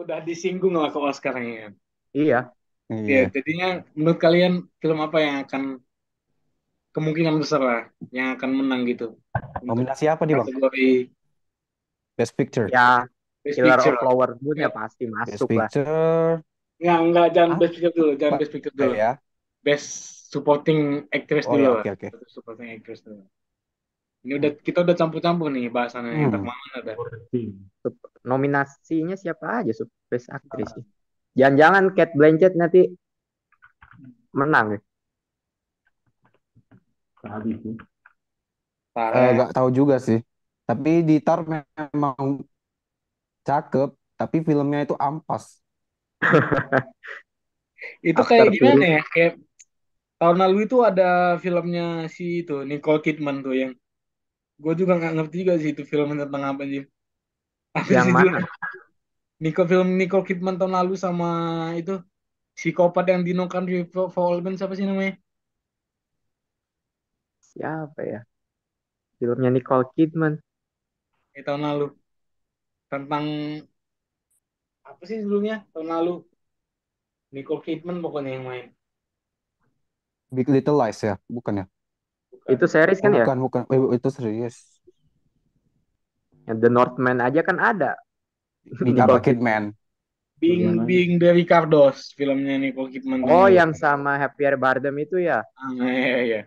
udah disinggung lah ke Oscar-nya. Iya, Ya, Iya. jadinya menurut kalian film apa yang akan kemungkinan besar lah yang akan menang gitu untuk Nominasi apa nih bang? kategori Best Picture. ya Best Killer Picture of lah. Flower Moon ya Ya, pasti Best masuk lah. Picture Enggak, jangan Best Picture dulu, jangan apa Best Picture dulu. ya? Best Supporting Actress Oh dulu ya, lah. oke oke. Best Supporting Actress dulu. Ini udah kita udah campur-campur nih bahasannya, entah Hmm. kemana dah. Nominasinya siapa aja Best Actress sih. Jangan-jangan Kate Blanchett nanti menang ya. Parah. Gak tahu juga sih. Tapi di Tar memang cakep, tapi filmnya itu ampas. Itu kayak After gimana Sun. ya? Kayak tahun lalu itu ada filmnya si itu Nicole Kidman tuh yang gue juga nggak ngerti juga sih itu film tentang apa sih. Apa Yang sih mana? judulnya? Film Nicole Kidman tahun lalu sama itu psikopat yang di No Country for Old Men siapa sih namanya? Siapa ya? Filmnya Nicole Kidman. Tahun lalu tentang apa sih judulnya tahun lalu Nicole Kidman pokoknya yang main. Big Little Lies ya, bukan ya? Bukan. Itu series Oh kan ya? bukan bukan. Itu serius. Yang The Northman aja kan ada. Big apa Nicole Kidman. Kidman? Being Barry Cardos filmnya Nicole Kidman tahun Oh, lalu. yang sama Javier Bardem itu ya? Iya, iya.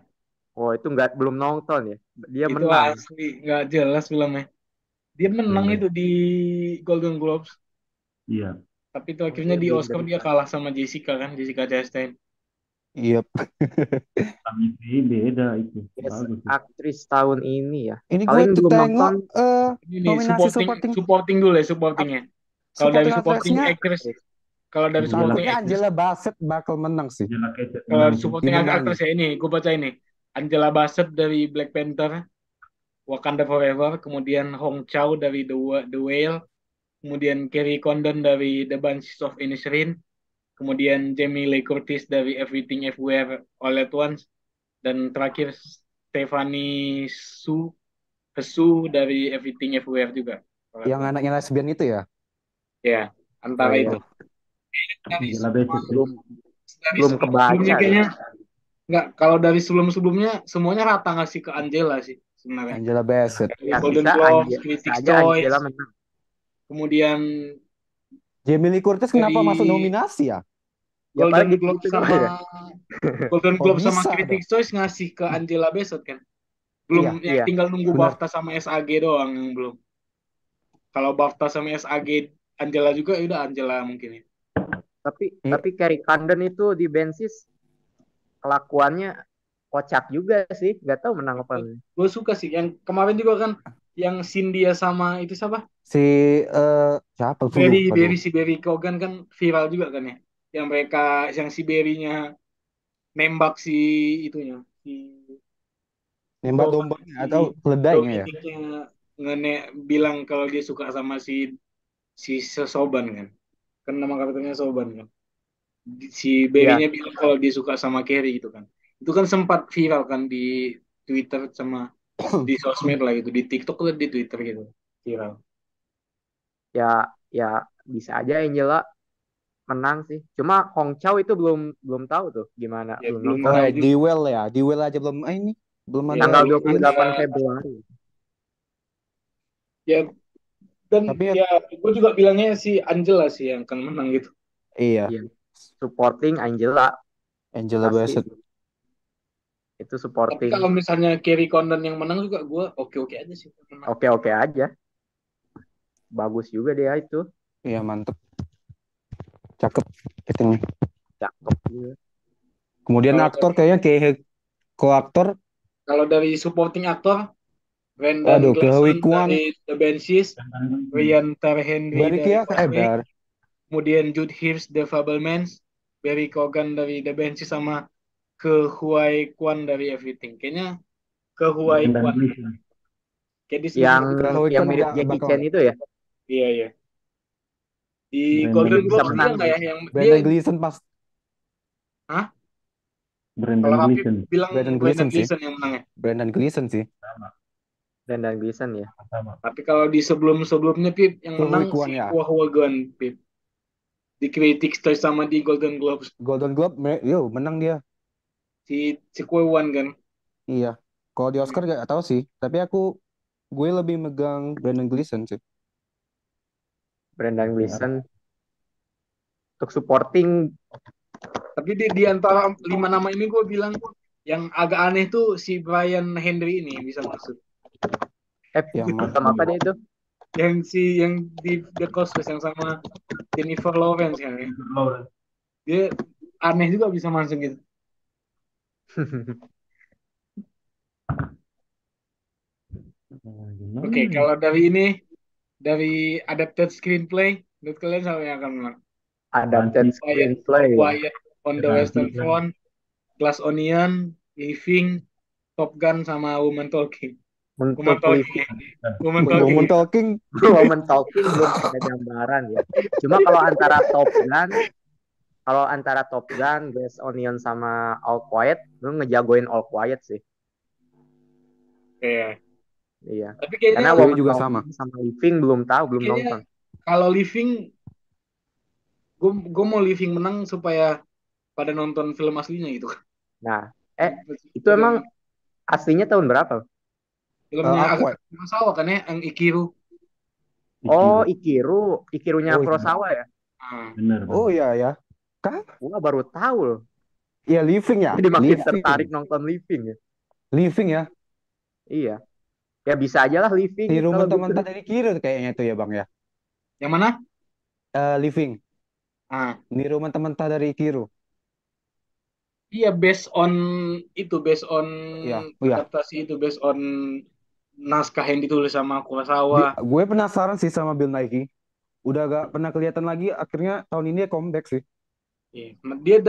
Oh, itu nggak belum nonton ya. Dia Itu menang. asli nggak jelas filmnya. Dia menang itu di Golden Globes, tapi itu Oh, akhirnya dia di belum Oscar dari dia kalah sama Jessica kan, Jessica Chastain. Iya. Best aktris tahun ini ya. Ini gue Paling tuh belum tengok nonton Ini nih nominasi supporting supporting supporting dulu ya supportingnya. Kalau dari supporting supporting actress-nya actress, kalau dari supporting sepertinya actress, Angela Bassett bakal menang sih. kalau dari supporting Dimenangi. actress ya ini, gue baca ini. Angela Bassett dari Black Panther, Wakanda Forever, kemudian Hong Chow dari The Whale, kemudian Kerry Condon dari The Banshees of Inisherin, kemudian Jamie Lee Curtis dari Everything Everywhere All at Once, dan terakhir Stephanie Su dari Everything Everywhere juga All at Yang Once. anaknya lesbian itu ya. Ya, oh antara itu. ya Dari belum belum sebelum-sebelumnya kebaca deh. kayaknya nggak, kalau dari sebelum-sebelumnya semuanya rata ngasih ke Angela sih sebenarnya. Angela Bassett. Dari Ya Golden Globes, bisa Critics' aja Angela Choice, menang. kemudian Jamie Lee Curtis kenapa masuk dari nominasi ya? Ya paling Golden Globe gitu-gitu doang ya. Kok Sama bisa dah? Critics' Choice ngasih ke Angela Bassett kan. Iya, Belum yang Iya. tinggal nunggu benar. BAFTA sama SAG doang yang belum. Kalau BAFTA sama SAG Angela juga ya udah Angela mungkin ya. Iya, Tapi Carrie Condon itu di Bensis kelakuannya kocak juga sih. Gak tahu menang apa. Gue suka sih yang kemarin juga kan yang Cynthia sama itu siapa? si siapa tuh lupa tuh. Si Barry Kogan kan viral juga kan ya. Yang mereka yang si Barry-nya nembak si itunya si Nembak Dominik dombanya atau keledainya ya? Dominiknya bilang kalau dia suka sama si Soban kan. Kan nama karakternya Soban kan. Si Iya. Barry-nya bilang kalau dia suka sama Carrie gitu kan. Itu kan sempat viral kan di Twitter sama di sosmed lah gitu, di TikTok atau di Twitter gitu. Viral. Ya ya bisa aja Angela menang sih. Cuma Hong Chow itu belum belum tahu tuh gimana. Ya Belum belum nonton. Oh tahu ya, juga. di well ya. Di well aja belum ini belum ada Ya Tanggal belum ada 28 Februari. ya dan tapi ya ya gue juga bilangnya si Angela sih yang akan menang gitu. iya, Iya. Supporting Angela Angela pasti Bassett. itu Tapi supporting. kalau misalnya Kerry Condon yang menang juga gue oke-oke aja sih menang. Oke-oke aja. Bagus juga dia itu. Iya, mantep. Cakep actingnya. Cakep juga. Kemudian Kalau aktor kayaknya kayak aktor dari supporting aktor Brendan aduh Gleeson kehewikuan dari The Banshees, Ryan Henry balik dari ya Maverick, bar kemudian Jude Hirsch The Fabelmans, Barry Cogan dari The Banshees sama Ke Huai Kwan dari Everything. Kayaknya Ke Huai Kwan kayak di Yang sebut yang kehewikuan mirip nggak Jackie bakal Chan itu ya. iya iya. Di Kayaknya Golden bisa Globes dia menang nggak sih. ya yang dia Brendan Gleeson pas Hah? Kalau Habib bilang Brendan Brendan Gleeson sih Gleeson yang menang ya. Brendan Gleeson sih Dan Gleeson ya. Tapi kalau di sebelum-sebelumnya Pip yang menang kehewikuan si ya Wah Wagan Pip. di Critics Choice sama di Golden Globes. Golden Globe, menang dia. Si Kue Wan kan. Iya. Kalau di Oscar gak tahu sih, tapi gue lebih megang Brendan Gleeson sih. Brendan Oke, Gleeson untuk supporting. Tapi di antara 5 nama ini gue bilang yang agak aneh tuh si Brian Henry ini bisa masuk. Yang Sama apa dia itu? Yang di The Cosmos yang sama Jennifer Lawrence kan ya. Lawrence. Dia aneh juga bisa masuk gitu. Oke, kalau dari adapted screenplay, menurut kalian siapa yang akan menang? Adapted screenplay. Quiet on the Western Front, Glass Onion, Living, Top Gun sama Woman Talking. Woman Untuk Talking. Woman Talking. Woman Talking. Woman Talking belum ada gambaran ya. Cuma kalau antara Top Gun, Glass Onion sama All Quiet, gue ngejagoin All Quiet sih. Iya. Iya. Tapi kayaknya Karena gue Woman juga Talking sama Living belum nonton. Kalau Living, gue mau Living menang supaya pada nonton film aslinya gitu. Nah, itu emang aslinya tahun berapa? Filmnya Aqua. Kurosawa kan ya, yang Ikiru. Oh, Ikirunya Kurosawa ya? Benar. Oh iya ya. Gua baru tahu loh. Iya, Living ya. Jadi makin Living. tertarik nonton Living ya. Living ya. Iya. Ya bisa aja lah Living. Niru mentah-mentah dari Kiro kayaknya itu ya Bang ya. Yang mana? Living. Niru mentah-mentah dari Kiro. Iya, based on adaptasi itu, based on naskah yang ditulis sama Kurosawa. Gue penasaran sih sama Bill Nighy. Udah gak pernah kelihatan lagi, akhirnya tahun ini dia comeback sih. Iya. Dia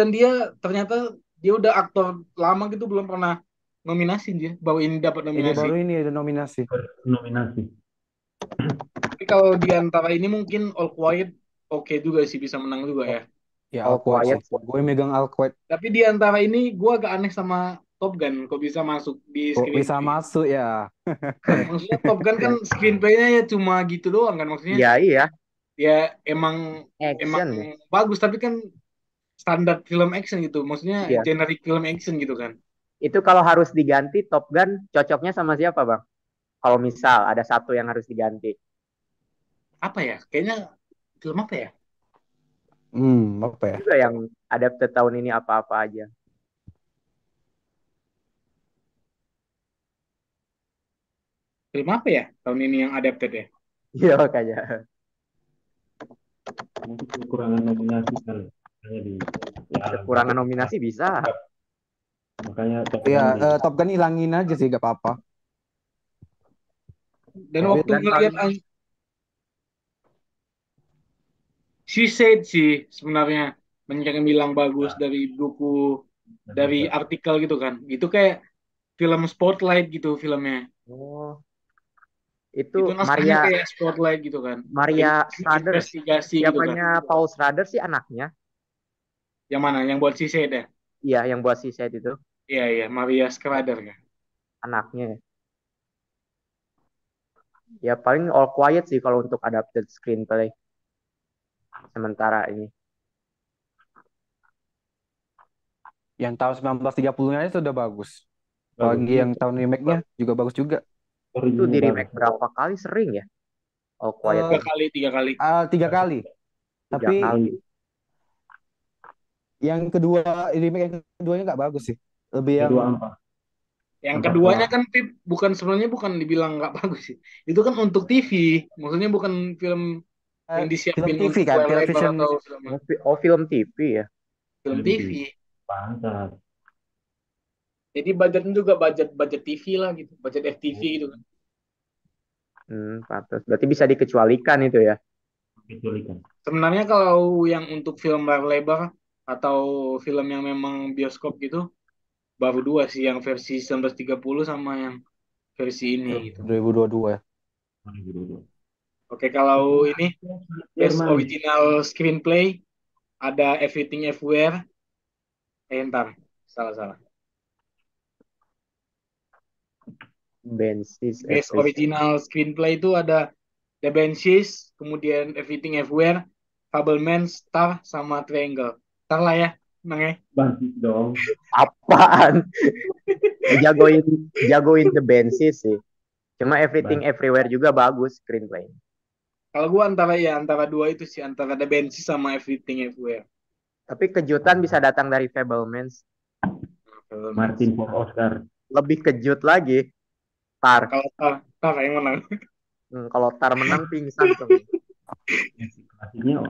ternyata dia udah aktor lama gitu belum pernah nominasi dia. Baru ini dapat nominasi. Baru ini ada nominasi. Tapi kalau di antara ini mungkin All Quiet oke juga sih, bisa menang juga ya. Ya, All Quiet. Gue megang All Quiet. Tapi di antara ini gue agak aneh sama Top Gun. Kok bisa masuk di screenplay? Bisa masuk ya. Maksudnya Top Gun kan screenplaynya ya cuma gitu doang kan maksudnya. Iya. Ya emang bagus, tapi kan standar film action gitu. Maksudnya generic film action gitu kan. Itu kalau harus diganti Top Gun cocoknya sama siapa Bang? Kalau misal ada satu yang harus diganti. Apa ya? Kayaknya film apa ya? Apa ya? Juga yang adapted tahun ini apa-apa aja. Film apa ya tahun ini yang adapted ya? Iya makanya. Mungkin kekurangan nominasi kali. Kekurangan nominasi bisa. Makanya Top Gun hilangin aja sih, gak apa-apa. Dan waktu ngeliat She Said sih sebenarnya banyak yang bilang bagus dari buku, dari artikel gitu kan. Itu kayak film Spotlight gitu filmnya. Oh. Itu naskahnya kayak Spotlight gitu kan. Maria Schrader. Investigasi siapanya gitu kan. Paul Schrader sih anaknya. Yang mana? Yang buat She Said ya? Iya, yang buat She Said itu. Iya, Maria Schrader kan. Anaknya. Ya paling All Quiet sih kalau untuk adapted screenplay. Sementara ini. Yang tahun 1930-nya itu sudah bagus. Apalagi yang tahun remake-nya juga bagus juga. Itu di remake berapa kali sering ya? All Quiet. 3 kali. 3 kali. Tapi yang kedua, remake yang keduanya nggak bagus sih. Lebih yang Yang keduanya kan sebenarnya bukan dibilang nggak bagus sih. Itu kan untuk TV, maksudnya bukan film yang disiapin film TV kan, television atau film TV ya. Film TV. Jadi budgetnya juga budget TV lah gitu, budget FTV gitu kan. Pantas. Berarti bisa dikecualikan itu ya. Sebenarnya kalau yang untuk film layar lebar atau film yang memang bioskop gitu baru 2 sih, yang versi 1930 sama yang versi ini gitu. 2022 ya. Oke, kalau ini best original screenplay ada Everything Everywhere. Entar, salah. Best original screenplay itu ada The Banshees, kemudian Everything Everywhere, Fableman, Star, sama Triangle. Star lah ya, menang ya. Bagus dong. Apaan? Jagoin The Bensis sih. Cuma Everything Everywhere juga bagus screenplay. Kalau gue antara dua itu sih, antara The Bensi sama Everything Everywhere. Tapi kejutan bisa datang dari Fablemans. Martin for Oscar. Lebih kejut lagi. Tar. Kalau Tar yang menang. Kalau Tar menang pingsan tuh. Klasiknya.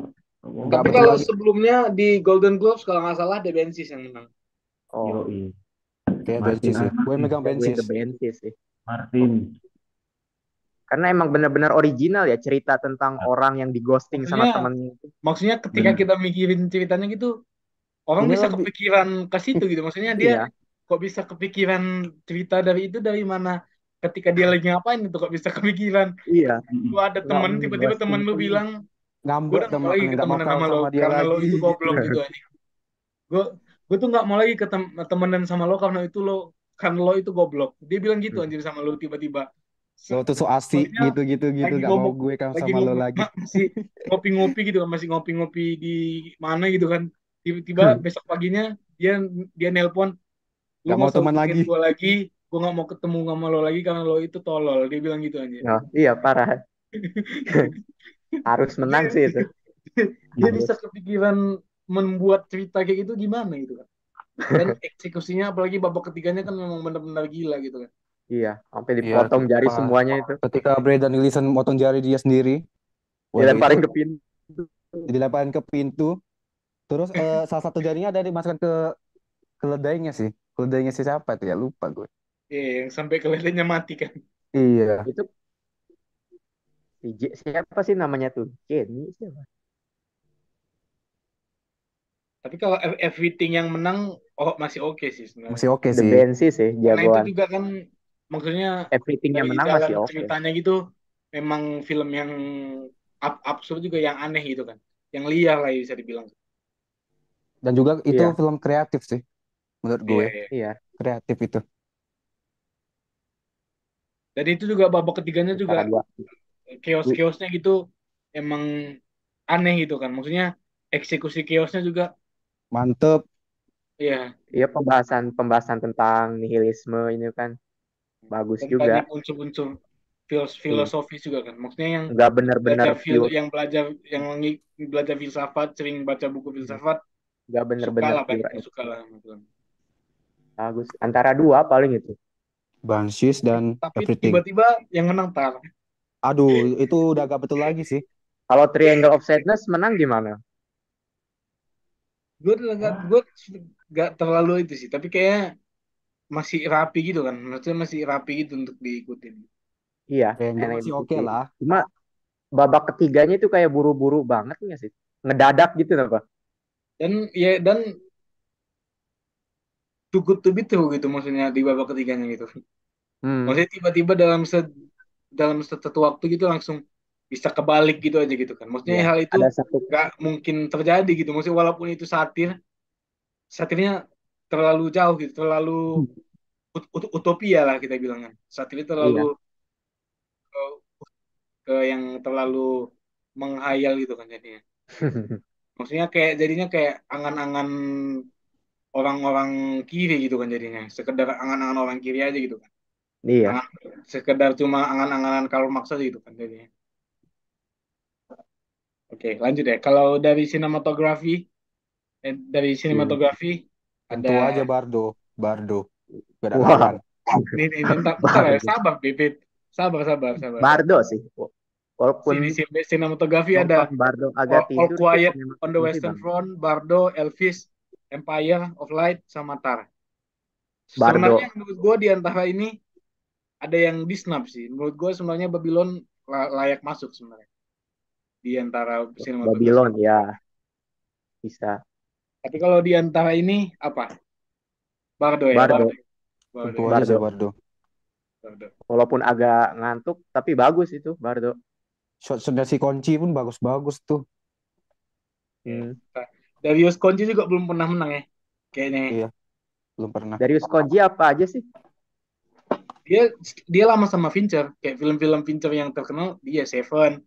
Tapi kalau sebelumnya di Golden Globes kalau nggak salah The Bensis yang menang. Oh, Yoi. Kayak Martin Bensis sih. Gue megang jagoin Bensis. The Bensis sih. Martin. Karena emang benar-benar original ya cerita tentang orang yang di ghosting sama temennya. Maksudnya ketika kita mikirin ceritanya gitu, orang Ini bisa lebih- kepikiran ke situ gitu. Maksudnya dia Iya. kok bisa kepikiran cerita dari itu dari mana? Ketika dia lagi ngapain itu kok bisa kepikiran? Iya. Lu ada temen, tiba-tiba temen lu bilang, gue Ngambek udah nggak mau lagi teman, nggak mau ketemenan kawan sama lo sama dia karena lo lagi. itu goblok gitu anjing. Gue tuh nggak mau lagi temenan sama lo karena lo itu goblok. Dia bilang gitu anjir sama lo tiba-tiba. Lo tuh so asik Maksudnya, gitu. lagi Gak mau ngomong- gue kan lagi sama lo ngomong- lagi. masih ngopi-ngopi gitu kan, masih ngopi-ngopi di mana gitu kan. Tiba-tiba besok paginya dia nelpon, lu Gak mau nggak usah teman hubungin lagi. gue lagi, gue nggak mau ketemu sama lo lagi karena lo itu tolol. Dia bilang gitu anjir. Oh, iya parah. Harus menang sih itu. Dia bisa kepikiran membuat cerita kayak gitu gimana gitu kan. Dan eksekusinya apalagi babak ketiganya kan memang benar-benar gila gitu kan. Iya, sampai dipotong jari semuanya itu. Ketika Brendan Gleeson motong jari dia sendiri. Dilemparin ke pintu. Dilemparin ke pintu. Terus salah satu jarinya ada dimasukkan ke keledainya sih. Keledainya si siapa itu ya? Lupa gue. Iya, yang sampai keledainya mati kan. Iya. Itu siapa sih namanya tuh? Jenny siapa? Tapi kalau everything yang menang masih oke sih sebenarnya. Masih oke The sih. Bensi sih Karena itu jagoan. juga kan maksudnya Everything yang dari menang jalan masih oke. ceritanya gitu memang film yang absurd juga, yang aneh gitu kan. Yang liar lah bisa dibilang. Dan juga itu Iya. film kreatif sih. Menurut gue. Iya. Kreatif itu. Dan itu juga babak ketiganya juga chaos-chaosnya gitu emang aneh gitu kan. Maksudnya eksekusi chaosnya juga mantep. Iya. Iya, pembahasan tentang nihilisme ini kan bagus Dan juga. banyak unsur-unsur filosofis juga kan. Maksudnya yang nggak benar-benar yang belajar filsafat, sering baca buku filsafat, nggak benar-benar suka lah. Bagus. Antara dua paling itu. Banshees dan Tapi Everything. tiba-tiba yang menang Tar. Aduh, itu udah gak betul lagi sih. Kalau Triangle of Sadness menang gimana? Gue gak terlalu itu sih, tapi kayaknya masih rapi gitu kan. Maksudnya masih rapi gitu untuk diikutin. Iya. Masih oke lah. Cuma babak ketiganya itu kayak buru-buru banget nggak sih? Ngedadak gitu apa? Dan too good to be true gitu maksudnya di babak ketiganya gitu. Maksudnya tiba-tiba dalam satu waktu gitu langsung bisa kebalik gitu aja gitu kan. Maksudnya hal itu gak mungkin terjadi gitu. Maksudnya walaupun itu satirnya terlalu jauh gitu, terlalu utopia lah kita bilang kan. Satirnya terlalu ke yang terlalu menghayal gitu kan jadinya. Maksudnya jadinya kayak angan-angan orang-orang kiri gitu kan jadinya. Sekedar angan-angan orang kiri aja gitu kan. Iya. Sekedar cuma angan-anganan Karl Marx aja gitu kan jadinya. Oke, lanjut ya. Kalau dari sinematografi tentu aja Bardo. Wah. Ini bentar ya, sabar Bibit. Sabar. Bardo sih. Walaupun sinematografi ada Bardo agak All Quiet on the Western Front, Bardo, Elvis, Empire of Light, sama Tar. Sebenarnya menurut gue di antara ini ada yang disnap sih. Menurut gue sebenarnya Babylon layak masuk sebenarnya di antara sinematografi. Babylon ya bisa. Tapi kalau di antara ini apa? Bardo ya. Bardo. Walaupun agak ngantuk tapi bagus itu Bardo. Shot-shotnya si Kunci pun bagus-bagus tuh. Darius Kunci juga belum pernah menang ya kayaknya. Iya, belum pernah. Darius Kunci apa aja sih? Dia lama sama Fincher, kayak film-film Fincher yang terkenal dia Seven,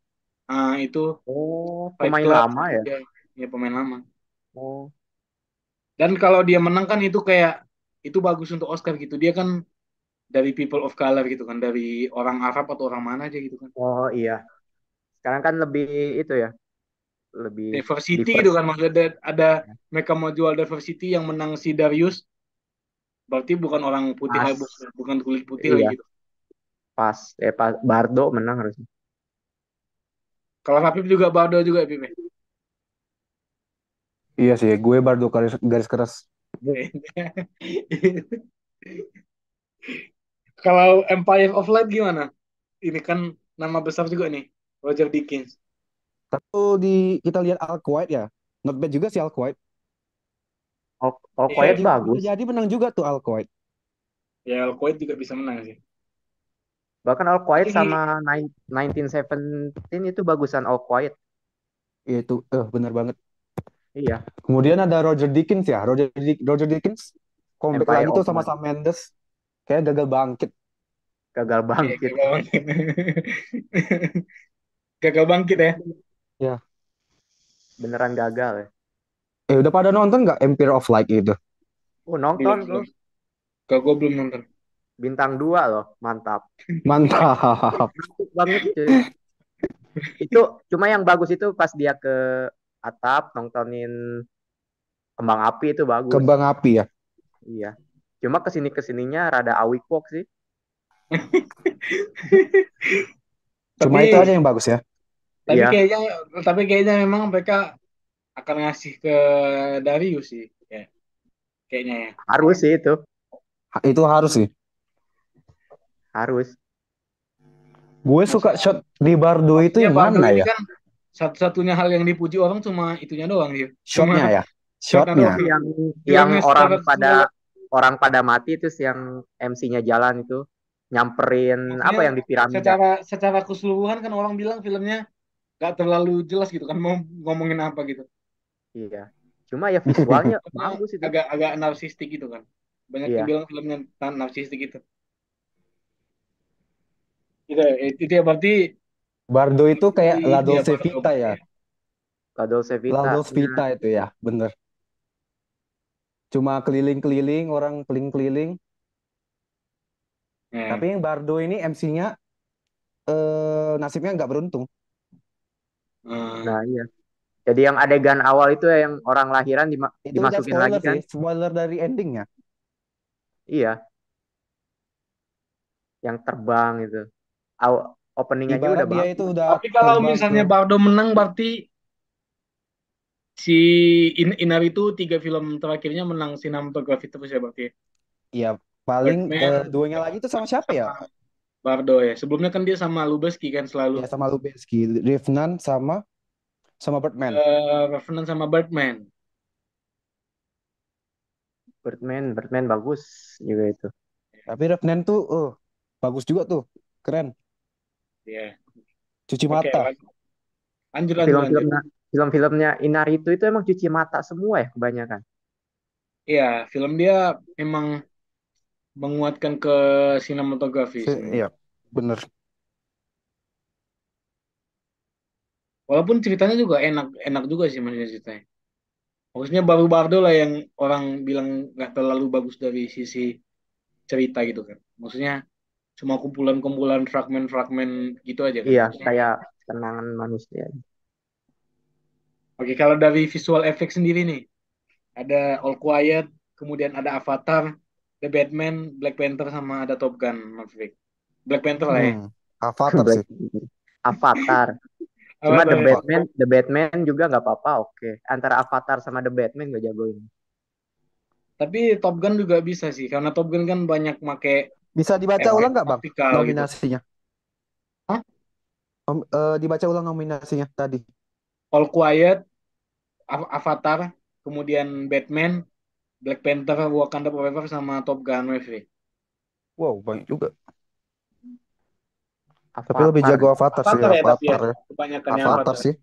Itu Oh, Fight pemain Club lama ya? dia, ya pemain lama. Oh, Dan kalau dia menang kan itu kayak itu bagus untuk Oscar gitu. Dia kan dari people of color gitu kan, dari orang Arab atau orang mana aja gitu kan. oh iya. Sekarang kan lebih itu ya, lebih Diversity gitu diverse. kan, maksudnya ada mereka mau jual diversity, yang menang si Darius berarti bukan orang putih, Pas, bukan kulit putih lagi iya, gitu. pas Bardo menang harusnya. Kalau Habib juga Bardo juga Habib ya? Iya sih, gue Bardo garis, garis keras. Kalau Empire of Light gimana? Ini kan nama besar juga nih, Roger Deakins. Kalau di kita lihat All Quiet ya, not bad juga sih All Quiet. All Iya, Quiet Bisa bagus. jadi menang juga tuh All Quiet. ya Kuwait juga bisa menang sih. Bahkan All Quiet Tapi sama 1917 itu bagusan All Quiet. Iya itu, benar banget. Iya, Kemudian ada Roger Deakins ya, Roger Deakins comeback Empire lagi tuh of sama Light Sam Mendes, kayak gagal bangkit. gagal ya, bangkit. gagal bangkit. Gagal bangkit ya. Ya, Beneran gagal ya. udah pada nonton nggak Empire of Light itu? Oh, Belum nonton belum. bro. Gak, gue belum nonton. Bintang 2 loh, mantap. Mantap. Mantap banget cuy. Itu cuma yang bagus itu pas dia ke atap nontonin kembang api itu bagus. Kembang api ya. Iya. Cuma kesini kesininya rada awkward sih. Cuma Tapi itu aja yang bagus ya. tapi Iya, kayaknya tapi kayaknya memang mereka akan ngasih ke Darius sih, ya, kayaknya ya. harus sih itu, Itu harus sih. harus. Gue suka Maksudnya, shot di Bardo itu maksudnya yang Bardo mana ini ya? kan satu-satunya hal yang dipuji orang cuma itunya doang sih. Cuma Shotnya ya. shotnya Shotnya. doang. Yang Filmnya orang secara keseluruhan, orang pada mati itu yang MC-nya jalan itu nyamperin apa maksudnya yang di piramida. secara secara keseluruhan kan orang bilang filmnya gak terlalu jelas gitu kan mau ngomongin apa gitu. Iya. Cuma ya visualnya Maksudnya bagus itu. agak narsistik gitu kan. Banyak yang Iya, bilang filmnya narsistik gitu. Gitu ya, itu ya berarti Bardo itu kayak La ini ya Dolce Bardo Vita ya. berarti ya. La Dolce La Vita. Dolce Vita itu ya, bener. Cuma keliling-keliling, orang keliling-keliling. Ya. Tapi yang Bardo ini MC-nya nasibnya nggak beruntung. Nah, Hmm. iya. Jadi yang adegan awal itu ya yang orang lahiran Itu udah dimasukin lagi spoiler sih, kan? spoiler dari endingnya. Iya, yang terbang itu. Opening aja udah Ibarat dia itu bagus. udah Tapi kalau terbang ke, misalnya Bardo menang berarti si Inari itu 3 film terakhirnya menang sinematografi terus ya berarti ya. ya paling Birdman, duanya lagi itu sama siapa ya? sama Bardo ya. Sebelumnya kan dia sama Lubeski kan selalu. Ya sama Lubezki, Revenant sama Birdman. Revenant sama Birdman. Birdman bagus juga itu. Tapi Revenant tuh bagus juga tuh, keren. Ya. Cuci Oke, mata. lanjut. Film-filmnya Inarito itu emang cuci mata semua ya kebanyakan. Iya, film dia memang menguatkan ke sinematografi sebenarnya. Iya, bener. Walaupun ceritanya juga enak juga sih maksudnya ceritanya. Maksudnya baru Bardo lah yang orang bilang nggak terlalu bagus dari sisi cerita gitu kan. Maksudnya cuma kumpulan-kumpulan fragmen-fragmen gitu aja kan. Iya, Maksudnya, kayak kenangan manusia. oke, kalau dari visual effect sendiri nih, ada All Quiet, kemudian ada Avatar, The Batman, Black Panther, sama ada Top Gun Maverick. Black Panther lah ya. Avatar Black sih. Avatar. Cuma Avatar ya. The Batman juga nggak apa-apa, oke. Antara Avatar sama The Batman gue jagoin. Tapi Top Gun juga bisa sih, karena Top Gun kan banyak make Bisa dibaca ulang nggak, Bang? optikal gitu. Nominasinya. Hah? Dibaca ulang nominasinya tadi. All Quiet, Avatar, kemudian Batman, Black Panther, Wakanda Forever, sama Top Gun Maverick. Wow, banyak juga. Tapi Avatar. lebih jago Avatar sih, Avatar ya, tapi ya, Avatar ya. kebanyakan yang Avatar Avatar. sih.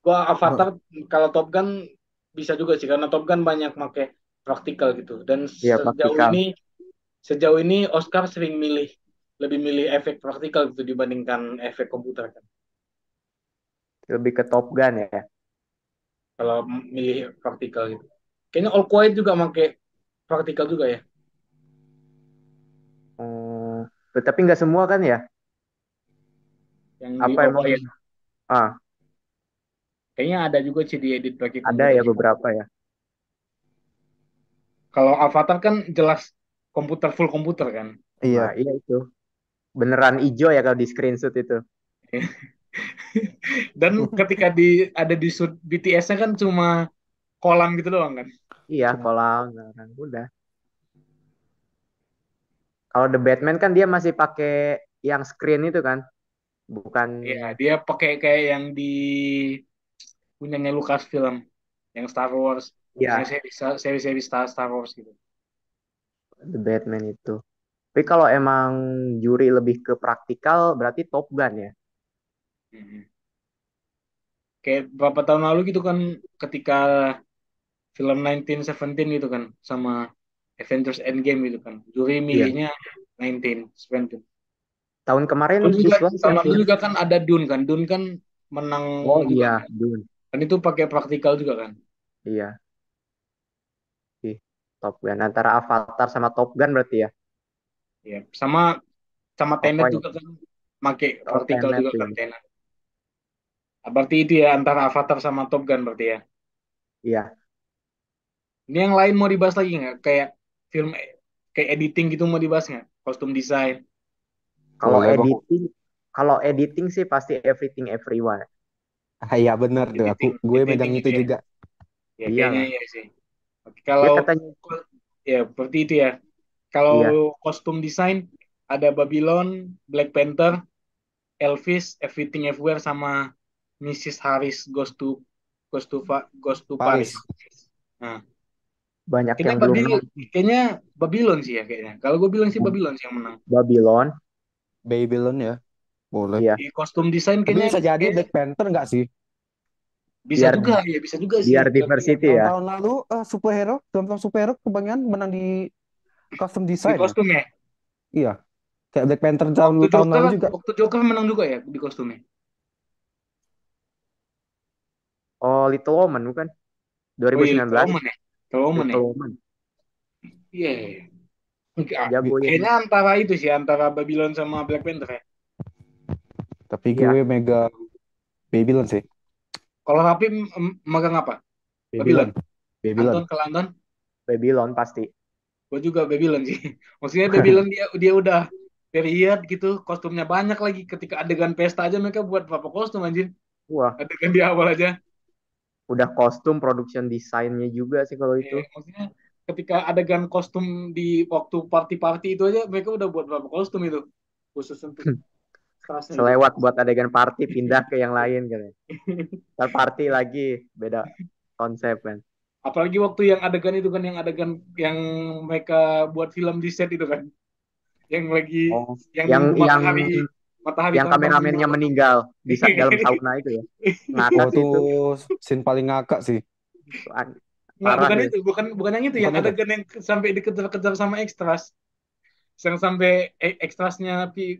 Gua Avatar, kalau Top Gun bisa juga sih, karena Top Gun banyak make praktikal gitu. Dan Iya, praktikal. sejauh ini Oscar sering milih lebih milih efek praktikal gitu dibandingkan efek komputer kan. Lebih ke Top Gun ya. Kalau milih praktikal gitu. Kayaknya All Quiet juga pakai praktikal juga ya. Oh, tapi nggak semua kan ya? Yang di Apa All emang? Quiet. Ah, Kayaknya ada juga sih diedit pakai ada komputer ya juga. beberapa ya. Kalau Avatar kan jelas komputer full komputer kan. Nah, Iya. iya itu. Beneran hijau ya kalau di screenshot itu. Dan ketika ada di shoot BTS-nya kan cuma kolam gitu doang kan. Iya, kolam. Nah, udah. Kalau The Batman kan dia masih pakai yang screen itu kan, bukan. Iya, dia pakai kayak yang di punyanya Lucasfilm, yang Star Wars, yang Ya, seri-seri Star Wars gitu. The Batman itu. Tapi kalau emang juri lebih ke praktikal, berarti Top Gun ya. Mhm. Kayak beberapa tahun lalu gitu kan ketika film 1917 gitu kan sama Avengers Endgame gitu kan. Juri Iya. milihnya 1917. Tahun kemarin Tahun siswa tahun siapa lalu sih? juga kan ada Dune kan. Dune kan menang Oh juga iya, kan. Dune. Dan itu pakai praktikal juga kan. Iya, ih, Top Gun. Antara Avatar sama Top Gun berarti ya. Ya, sama sama Apa Tenet ya? juga kan pakai Oh, praktikal Tenet juga ya. kan Tenet. Berarti itu ya antara Avatar sama Top Gun berarti ya. Iya. Ini yang lain mau dibahas lagi nggak? Kayak film kayak editing gitu mau dibahas nggak? Kostum desain, Kalau Boleh, Bang. editing, kalau editing sih pasti Everything Everywhere. Ah, iya bener tuh. Gue megang editing itu itu ya. juga. Ya kayaknya Iyalah. iya sih. Oke, Dia kalau katanya, ya seperti itu ya. Kalau iya. kostum desain ada Babylon, Black Panther, Elvis, Everything Everywhere sama Mrs. Harris Goes to Paris. Paris. Nah, Banyak kayaknya yang belum kayaknya Babylon sih ya kayaknya. Kalau gue bilang sih Bu- Babylon sih yang menang. Babylon. Babylon ya. Boleh. Iya. Di kostum desain Tapi kayaknya bisa jadi Black Panther nggak sih? bisa Biar juga ya bisa juga sih. biar Tapi diversity ya. Tahun-tahun lalu film-film superhero kebanyakan menang di custom di design ya. kostumnya Iya. Kayak Black Panther tahun tahun lalu juga. waktu Joker menang juga ya di kostumnya. Oh, Little Woman bukan? Oh iya, 2019 Roman ya. Roman ya. Little Woman. Iya. Iya, iya. Enggak, Jago ya dia. kayaknya antara itu sih antara Babylon sama Black Panther ya. Tapi gue Iya, mega Babylon sih. Kalau Rapi megang apa? Babylon. Babylon. Babylon. Anton kalau Anton, Babylon pasti. gue juga Babylon sih. Maksudnya Babylon dia udah period gitu, kostumnya banyak lagi. Ketika adegan pesta aja mereka buat berapa kostum anjir. Wah, Adegan di awal aja. udah kostum production desainnya juga sih kalau itu. Maksudnya ketika adegan kostum di waktu party-party itu aja mereka udah buat berapa kostum itu khusus untuk stasnya itu. Selewat buat adegan party pindah ke yang lain gitu. Ntar party lagi beda konsep kan. Apalagi waktu yang adegan itu kan yang adegan yang mereka buat film di set itu kan, yang lagi Oh, yang yang nunggu yang matahari yang terbang di kameramennya meninggal di dalam sauna itu ya. Ngakak Oh sih tuh itu. scene paling ngakak sih. Itu Nggak, parah bukan itu. itu, bukan yang itu, Bukan yang itu. adegan yang sampai dikejar-kejar sama ekstras, yang sampai ekstrasnya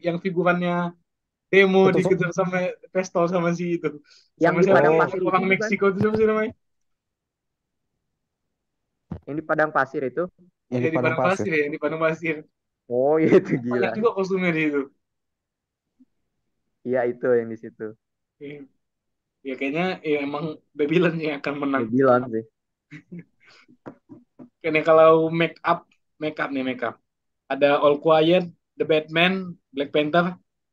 yang figurannya demo Itu dikejar sama pistol sama si itu, Yang sama di siapa padang oh pasir itu orang bukan? Meksiko itu siapa sih namanya? Yang di padang pasir itu. yang Ya di di padang padang pasir. pasir ya, di padang pasir. Oh, iya itu Banyak gila. juga kostumnya di itu. Iya itu yang di situ. Ya kayaknya ya emang Babylon yang akan menang. Babylon sih. Kayaknya kalau make up. Ada All Quiet, The Batman, Black Panther,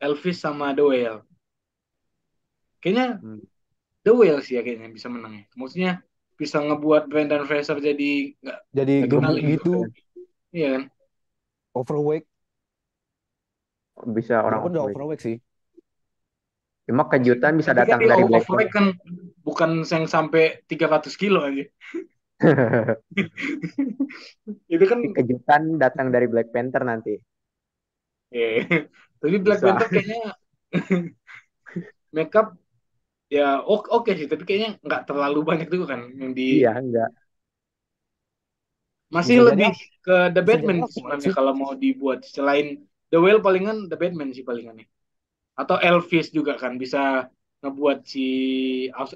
Elvis sama The Whale. Kayaknya Hmm. The Whale sih ya kayaknya bisa menang ya. Maksudnya bisa ngebuat Brendan Fraser jadi Jadi nggak dikenal gemuk gitu. gitu, Iya kan? overweight. Bisa orang Walaupun udah overweight. overweight sih. Cuma kejutan bisa Tapi kan datang dia dari Black overweight kan bukan yang sampai 300 kilo aja. Itu kan Kejutan datang dari Black Panther nanti. tapi Black Bisa. Panther kayaknya makeup ya oke sih, tapi kayaknya nggak terlalu banyak juga kan yang di Iya, enggak. masih Bisa jadi lebih ke The bisa jadi Batman Aquaman sebenarnya sih. kalau mau dibuat selain The Whale palingan The Batman sih palingan nih. Atau Elvis juga kan bisa ngebuat si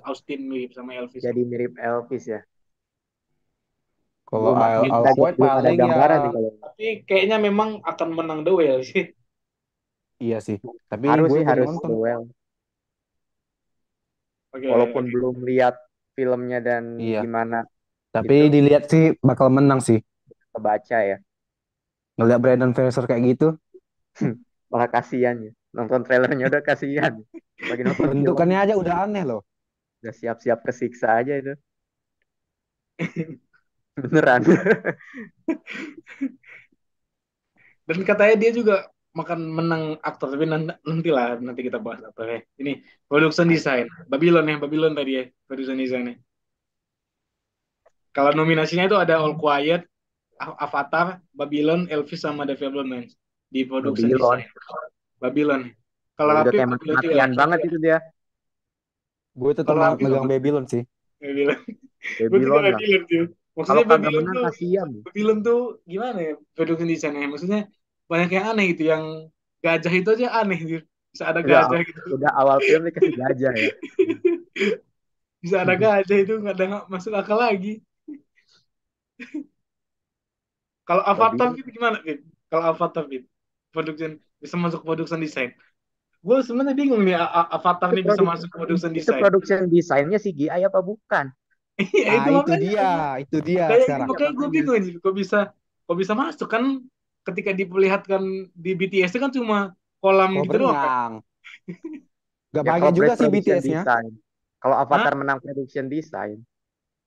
Austin mirip sama Elvis. Jadi mirip Elvis ya. Kalau Belum Al Quaid belum ada paling ya, gambaran nih kalau. Tapi kayaknya memang akan menang The Whale sih. iya sih. Tapi Harus gue sih belum harus nonton. The Whale. Oke, Walaupun oke. belum lihat filmnya dan Iya. gimana Tapi itu dilihat sih bakal menang sih. kebaca ya. Ngeliat Brandon Fraser kayak gitu, Malah kasihan ya. Nonton trailernya udah kasihan. Lagi nonton bentukannya film aja udah aneh loh. udah siap-siap kesiksa aja itu. Beneran. Dan katanya dia juga makan menang aktor, tapi nanti lah, nanti kita bahas aktornya. Ini production design, Babylon ya, Babylon tadi ya, production design. Kalau nominasinya itu ada All Quiet, Avatar, Babylon, Elvis sama The Fabelmans di production Babylon. design. Babylon. Kalau Udah Rapip, kayak Babylon juga. mati-matian banget itu dia. Gue tetap Kalau Rapip megang apa? Babylon sih. Babylon. Gue juga Babylon lah. Babylon tuh. Kalau Maksudnya kagak menang kasihan. Babylon tuh gimana ya production desainnya? Maksudnya banyak yang aneh gitu, yang gajah itu aja aneh gitu. Bisa ada Udah gajah gitu. udah awal film dikasih gajah ya. Bisa ada gajah itu nggak masuk akal lagi. Kalau Avatar Babylon. gitu gimana, Fit? Kalau Avatar gitu, production bisa masuk production design. Gue sebenarnya bingung nih, Avatar Itu nih bisa produk masuk production itu design. production desainnya CGI apa bukan? Iya itu Ah, makanya. itu dia sekarang. Makanya gue bingung aja, kok bisa masuk kan ketika diperlihatkan di BTS itu kan cuma kolam Kok gitu doang kan. berenang. Gak Ya pakai kalau juga best sih production BTS-nya. design. Kalau Hah? Avatar menang production design,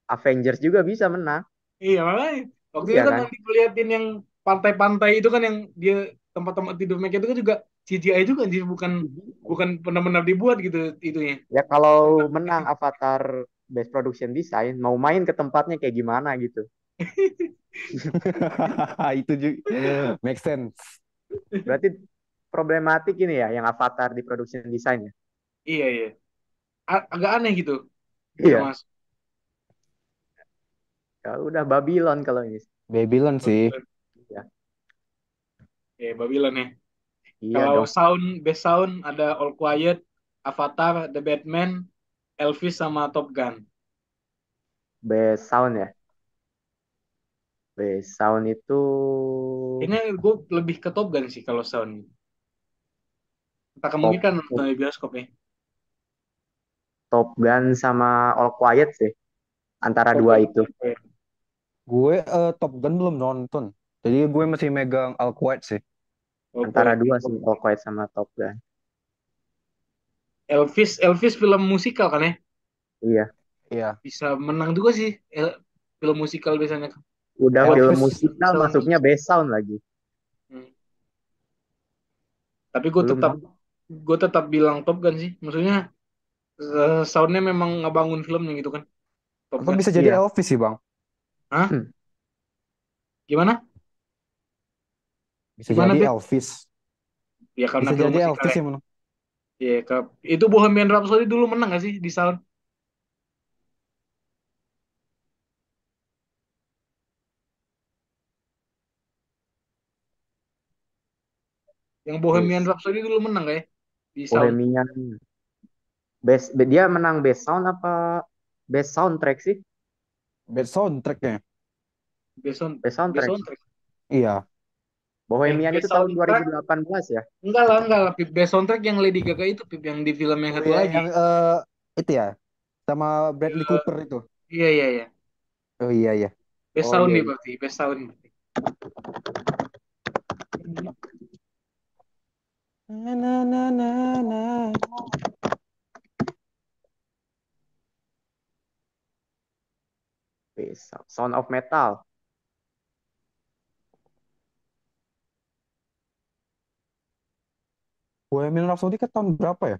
Avengers juga bisa menang. Iya makanya. Waktu itu Iya kan kan? yang diperlihatin yang pantai-pantai itu kan, yang dia tempat-tempat tidur mereka itu kan juga CGI juga sih, bukan bukan benar-benar dibuat gitu itunya. Ya kalau menang Avatar best production design, mau main ke tempatnya kayak gimana gitu. Itu juga make sense. Berarti problematik ini ya yang Avatar di production design ya. Iya iya. Agak aneh gitu. Bisa Iya. masuk. Ya udah Babylon kalau ini. Babylon sih. Ya. Ya Babylon ya. Iya Kalau dong. best sound ada All Quiet, Avatar, The Batman, Elvis sama Top Gun. Best sound ya. Best sound itu Kayaknya gue lebih ke Top Gun sih kalau sound. Entah kamu Top, kan nonton di bioskop ya. Top Gun sama All Quiet sih. Antara Top dua Gun. itu. Gue Top Gun belum nonton. Jadi gue masih megang Al Quaid sih. Antara dua sih All Quiet sama Top Gun. Elvis film musikal kan ya? Iya. Iya. Bisa menang juga sih film musikal biasanya. Udah Elvis film musikal sound. masuknya best sound lagi. Hmm. Tapi Belum gue tetap bilang Top Gun sih. Maksudnya soundnya memang ngebangun filmnya gitu kan. Top Atau Gun. bisa jadi Iya. Elvis sih bang. Hah? Gimana? Bisa Gimana, jadi Beb? Elvis. Ya karena Bisa film jadi musikal Elvis ya. yang menang. Iya, itu Bohemian Rhapsody dulu menang gak sih di sound? Yang Bohemian best Rhapsody dulu menang gak ya di sound? Bohemian. Dia menang best sound apa best soundtrack sih? Best soundtracknya. Best Best soundtrack. soundtrack. Iya. Bohemian Best itu tahun soundtrack. 2018 ya? Enggak lah, Pip. Best soundtrack yang Lady Gaga itu, Pip, yang di film yang Oh satu iya, lagi. yang itu ya. Sama Bradley Cooper itu. Iya. Oh iya iya. Best Oh sound iya. nih berarti, best sound. Best Sound of Metal. Bohemian Rhapsody kan tahun berapa ya?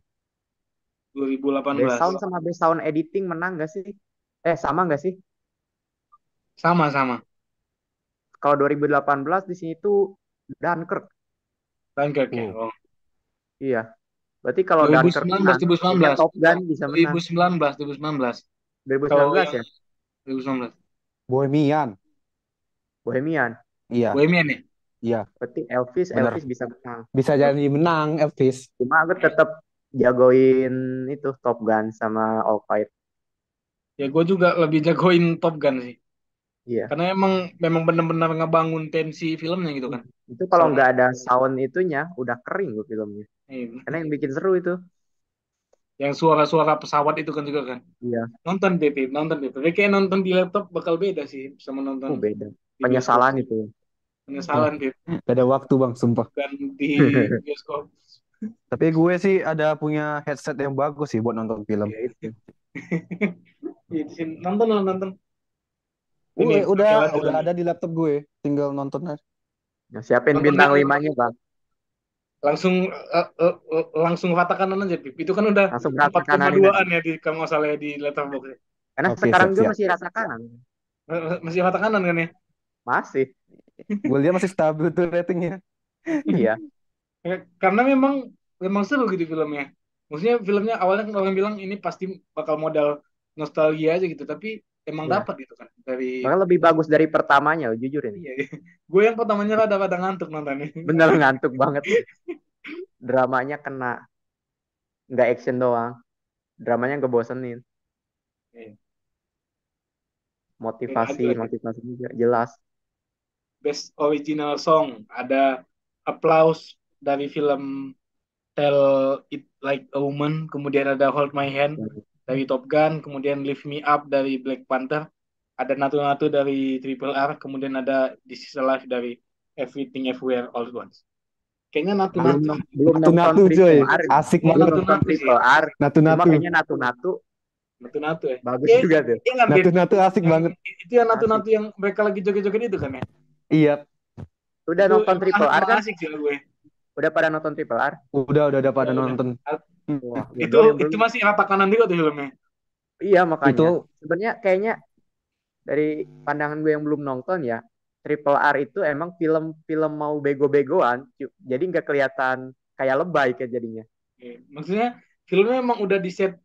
2018. Best sound sama best sound editing menang gak sih? Sama gak sih? Sama. Kalau 2018 di sini tuh Dunkirk. Dunkirk ya. Oh. Oh. Iya. Berarti kalau Dunkirk 2019, menang, 2019. Top Gun bisa menang. 2019. 2019 ya? 2019. Bohemian. Bohemian. Iya. Bohemian ya? Iya, Berarti Elvis bener. bisa menang. Bisa jadi menang Elvis. Cuma aku tetap jagoin itu Top Gun sama All Quiet. Ya gue juga lebih jagoin Top Gun sih. Iya. Karena memang benar-benar ngebangun tensi filmnya gitu kan. Itu kalau Soalnya nggak ada sound itunya udah kering loh filmnya. Karena yang bikin seru itu. yang suara-suara pesawat itu kan juga kan. Iya. Nonton BP, nonton BP. Tapi kayak nonton di laptop bakal beda sih sama nonton Beda. di bioskop. Penyesalan itu. Penyesalan BP Gak ada waktu bang, sumpah. kan di bioskop. Tapi gue sih ada punya headset yang bagus sih buat nonton film. Ya itu. Di sini nonton lah nonton. Ini Udah jalan-jalan. ada di laptop gue, tinggal nonton aja. Nah, siapin Nonton bintang di- 5-nya, Bang. langsung rata kanan aja Pip. Itu kan udah Langsung rata kananin 4,2-an ya di kalau nggak salah ya di letterbox ya. Karena Oke, sekarang juga siap-siap. masih rasa kanan. Masih rata kanan kan ya. Masih. Gue lihat masih stabil tuh ratingnya. Iya. Karena memang seru gitu filmnya. Maksudnya filmnya awalnya kan orang bilang ini pasti bakal modal nostalgia aja gitu, tapi emang Iya. dapat gitu kan dari. Bahkan lebih bagus dari pertamanya, jujur ini. Iya. Gue yang pertamanya rada-rada ngantuk nontonnya. Bener ngantuk banget. Dramanya kena. Nggak action doang. Dramanya ngebosenin. Iya. Motivasi juga jelas. Best Original Song ada Applause dari film Tell It Like a Woman, kemudian ada Hold My Hand dari Top Gun, kemudian Lift Me Up dari Black Panther, ada Natu Natu dari Triple R, kemudian ada This Is Alive dari Everything Everywhere All at Once. Kayaknya Natu Natu. Belum Natu-natu, nonton coy. Triple R. Asik Belum banget. nonton Triple R. Cuma Natu-natu. kayaknya Natu-Natu Natu Natu ya. bagus juga tuh. Ingat Dit, Natu-natu asik banget. itu yang Natu Natu yang mereka lagi joget-joget itu kan ya. Iya, Udah Itu nonton Triple R kan? asik sih gue. Udah pada nonton Triple R? udah pada Udah. nonton. Wah, Itu masih rata kanan juga tuh filmnya. Iya, makanya. Itu Sebenarnya kayaknya dari pandangan gue yang belum nonton ya, Triple R itu emang film mau bego-begoan, jadi nggak kelihatan kayak lebay kayak jadinya. Iya. Maksudnya filmnya memang udah di set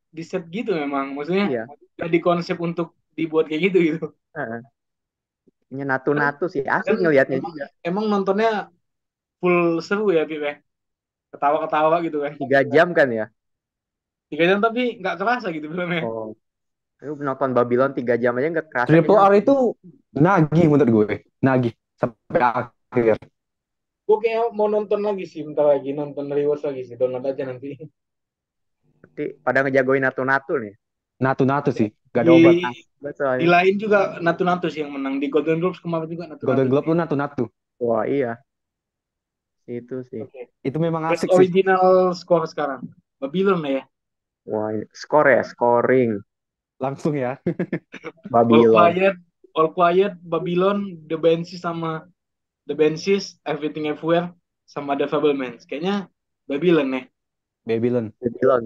gitu memang. Maksudnya Iya. udah di konsep untuk dibuat kayak gitu. Ini natu-natu sih, asik ngelihatnya emang, juga. emang nontonnya full seru ya, Pip ya. Ketawa-ketawa gitu kan. 3 jam kan ya? 3 jam tapi nggak kerasa gitu filmnya. Oh. Lu nonton Babylon 3 jam aja nggak kerasa. Triple R itu nagih menurut gue. Nagih sampai akhir. Gue kayak mau nonton lagi sih, bentar lagi nonton rewatch lagi sih, download aja nanti. Berarti pada ngejagoin natu-natu nih. Natu-natu sih, gak ada obat. Betul. Di lain juga natu-natu sih yang menang di Golden Globes kemarin juga natu-natu. Golden Globe lu natu-natu. Wah, iya. Itu sih. Okay. Itu memang Best asik sih. original score sekarang. Babylon lah ya. Wah, scoring. Langsung ya. Babylon. All Quiet, Babylon, The Banshees sama The Banshees, Everything Everywhere sama The Fabelmans. Kayaknya Babylon ya. Babylon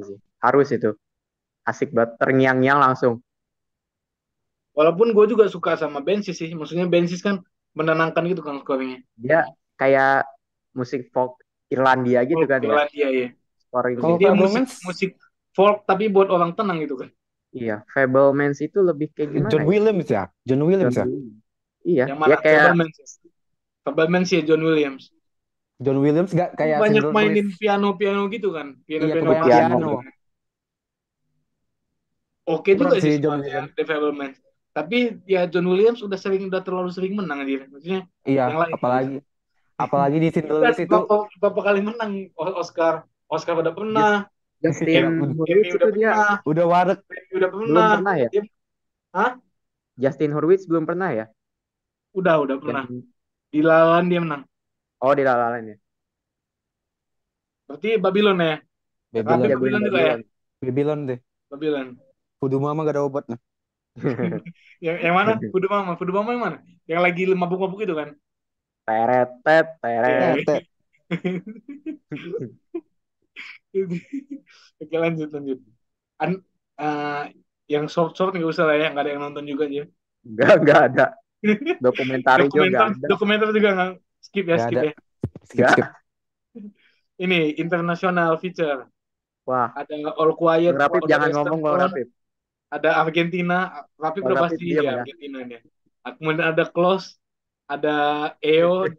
sih. Harus itu. Asik banget, terngiang-ngiang langsung. Walaupun gue juga suka sama Banshees sih. Maksudnya Banshees kan menenangkan gitu kan scoringnya. Dia kayak musik folk Irlandia gitu kan ya. Irlandia ya. Scoring. Kalau Dia Fabelmans musik folk tapi buat orang tenang gitu kan. Iya, Fabelmans itu lebih kayak gimana? John Williams ya. John Williams ya. Iya, Yang mana? dia kayak Fabelmans ya John Williams. John Williams gak kayak Banyak Cinderella mainin Boys. piano gitu kan. Iya, Piano. piano. Oke juga Keren sih sih John sebenarnya Williams. The Fabelmans. Tapi ya John Williams udah terlalu sering menang aja. Maksudnya Iya, yang lain. apalagi di Cinderella itu berapa kali menang Oscar udah pernah. Justin Hurwitz itu dia udah waret. Udah belum pernah. pernah ya? Hah? Justin Hurwitz belum pernah ya? Udah pernah. Di La La Land dia menang. Oh, di La La Land ya. Berarti Babylon ya. Babylon juga ya. Babylon deh. Babylon. Kudu mama gak ada obat nah. yang mana? Kudu mama yang mana? Yang lagi mabuk-mabuk itu kan? Teret. Oke, lanjut. Yang short nggak usah lah ya, nggak ada yang nonton juga aja. Nggak ada. Dokumenter juga. Dokumenter juga nggak skip ya. Skip. Ini international feature. Wah. Ada All Quiet. Rapip jangan ngomong kalau Rapip. Ada Argentina. Rapip udah pasti ya Argentina dia. Kemudian ada Close. Ada EO.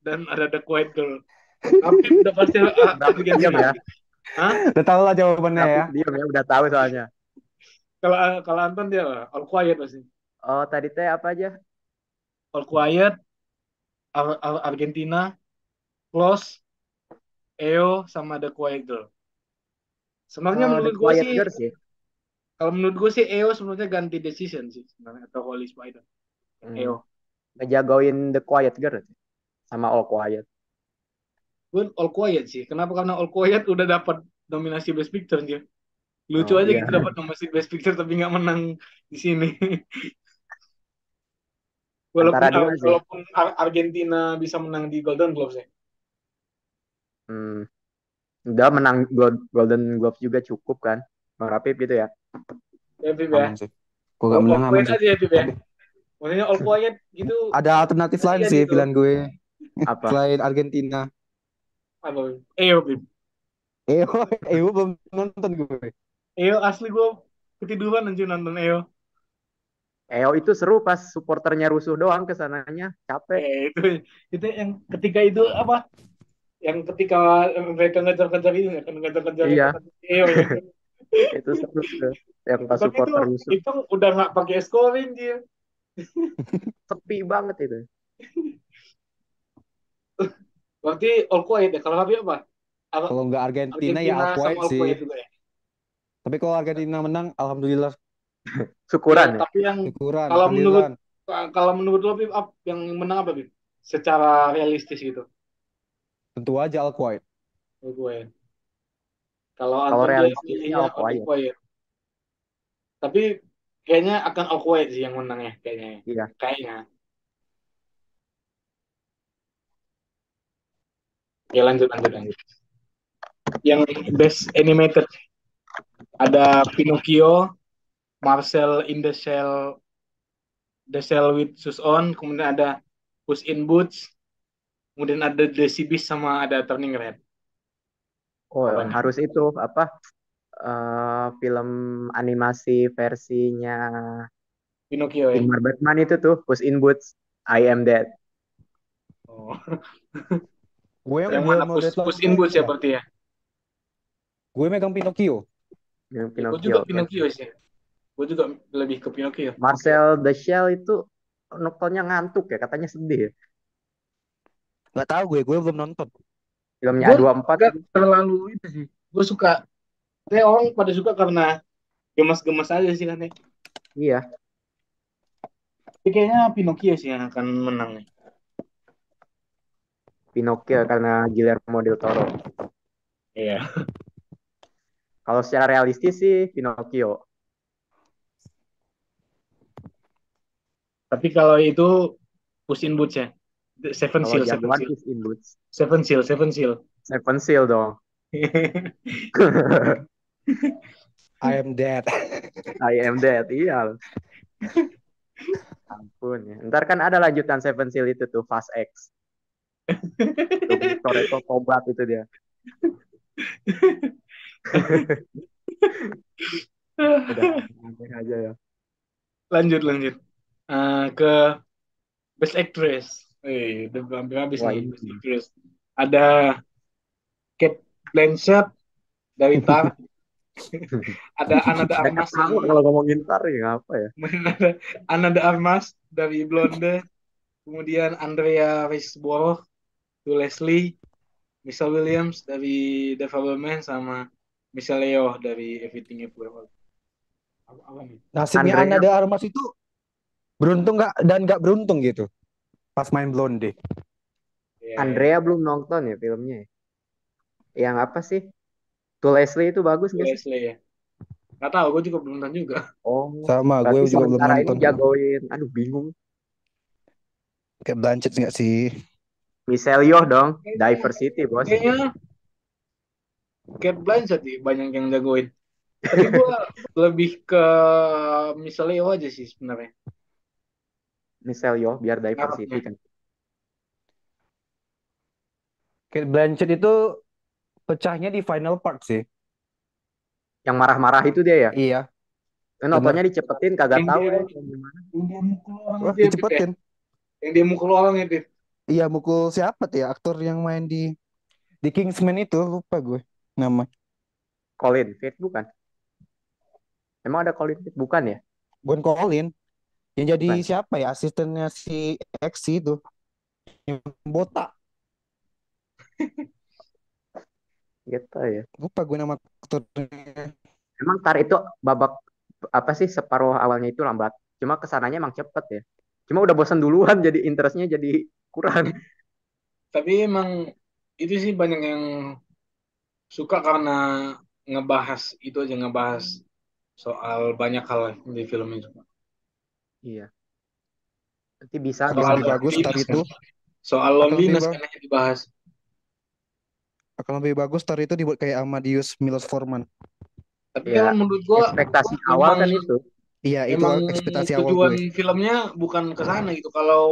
dan ada The Quiet Girl. Tapi udah pasti Dapat diam Argentina. ya. Hah? Udah tahu lah jawabannya ya. Dapat diam ya, udah tahu soalnya. Kalau Anton dia All Quiet pasti. Oh, tadi teh apa aja? All Quiet, Argentina, Close, EO sama The Quiet Girl. Sebenarnya The menurut gue Quiet sih, Girls sih. kalau menurut gue sih EO sebenarnya ganti Decision sih sebenarnya atau Holy Spider. EO. Ngejagoin The Quiet Girls sama All Quiet. Gue All Quiet sih. Kenapa? Karena All Quiet udah dapat nominasi Best Picture dia. Lucu aja Iya. gitu dapat nominasi Best Picture tapi nggak menang di sini. Antara dua sih. Walaupun Argentina bisa menang di Golden Globes ya. Udah menang Golden Globes juga cukup kan. Bang Rapip gitu ya. Ya, Pip ya. Aman sih. Gue gak menang All aman Quiet sih. aja ya, Pip ya. Maksudnya All Quiet gitu. Ada alternatif lain Iya sih gitu. pilihan gue. Apa? Selain Argentina. Apa? EO, Pip. EO belum nonton gue. EO asli gue ketiduran anjir nonton EO. EO itu seru pas supporternya rusuh doang kesananya. Capek. Itu yang ketika itu apa? Yang ketika mereka ngejar-ngejar itu ya, kan ngejar-ngejar Iya. EO ya. Itu seru tuh. Yang pas Tapi supporter rusuh. itu udah nggak pakai scoring dia. Sepi banget itu. Berarti All Quiet ya. Kalau Rabi apa? Kalau nggak Argentina ya All Quiet sama All sih. Quiet juga ya. Tapi kalau Argentina menang, alhamdulillah. Syukuran ya. Tapi yang Syukuran, kalau menurut lo Pip, yang menang apa Pip? Secara realistis gitu. tentu aja All Quiet. All Quiet. Kalau realistisnya All All Quiet. Tapi kayaknya akan All Quiet sih yang menang ya kayaknya. Iya. Kayaknya. Ya lanjut. Yang Best Animated ada Pinocchio, Marcel in the Shell with Shoes On, kemudian ada Puss in Boots, kemudian ada The Sea Beast sama ada Turning Red. Oh, harus itu apa? Film animasi versinya Pinocchio ya. Ingmar Bergman itu tuh Puss in Boots, I Am Dead. Oh. Gue yang mana Puss in Boots ya berarti ya? Gue megang Pinocchio. Gue juga Pinocchio sih. Gue juga lebih ke Pinocchio. Marcel the Shell itu nontonnya ngantuk ya, katanya sedih. Gak tahu gue belum nonton. Filmnya A24 gak terlalu itu sih. Gue suka. Kayak orang pada suka karena gemas-gemas aja sih kan ya. Iya. Tapi kayaknya Pinocchio sih yang akan menang nih. Pinocchio karena Guillermo del Toro. Iya. Kalau secara realistis sih Pinocchio. Tapi kalau itu Puss in Boots ya. Seven Seal. Puss in Boots. Seven Seal dong. I am dead. Iya. Ampun ya. Ntar kan ada lanjutan Seven Seal itu tuh, Fast X. Toretto tobat itu dia. Udah aja ya. Lanjut. Ke Best Actress. Udah hampir habis nih Best Actress. Ada Cate Blanchett dari Tar. Ada Ana de Armas. Kalau ngomongin Tar ya apa ya? Ada Ana de Armas dari Blonde. Kemudian Andrea Riseborough, Leslie, Michelle Williams dari The Fabelmans sama Michelle Yeoh dari Everything Everywhere. Apa nih? Nasibnya Ana de Armas itu beruntung nggak beruntung gitu pas main Blonde. Andrea belum nonton ya filmnya. Yang apa sih? To Leslie itu bagus nggak sih? Leslie ya. Nggak tahu, gue juga belum nonton juga. Oh, sama gue juga belum nonton. Ini jagoin, aduh bingung. Kayak Blanchett nggak sih? Michelle Yeoh dong, Diversity bos. Kayaknya Cate Blanchett sih banyak yang jagoin. Tapi gue lebih ke Michelle Yeoh aja sih sebenarnya. Michelle Yeoh biar Diversity kan. Cate Blanchett itu pecahnya di final part sih. Yang marah-marah itu dia ya? Iya. Nontonnya dicepetin kagak tahu ya. Yang dia mukul orang dicepetin. Yang dia mukul orang itu. Iya, mukul siapa tuh ya aktor yang main di Kingsman itu, lupa gue nama. Colin Firth bukan? Emang ada Colin Firth bukan ya? Bukan Colin, yang jadi Bukan. siapa ya, asistennya si X itu, yang botak. Gitu ya. Lupa gue nama aktornya. Emang Tar itu babak apa sih separuh awalnya itu lambat. Cuma kesananya emang cepet ya. Cuma udah bosan duluan jadi interestnya jadi kurang. Tapi emang itu sih banyak yang suka karena ngebahas itu aja, ngebahas soal banyak hal di film itu. Iya. Nanti bisa Akan bisa Soal lebih bagus loneliness tadi kan, itu, soal akan lebih loneliness bagus. kan yang dibahas. Akan lebih bagus ntar itu dibuat kayak Amadeus Milos Forman. Tapi ya kalau menurut gua ekspektasi awal memang kan itu. Iya, itu memang ekspektasi awal tujuan gue. filmnya bukan ke sana gitu. Kalau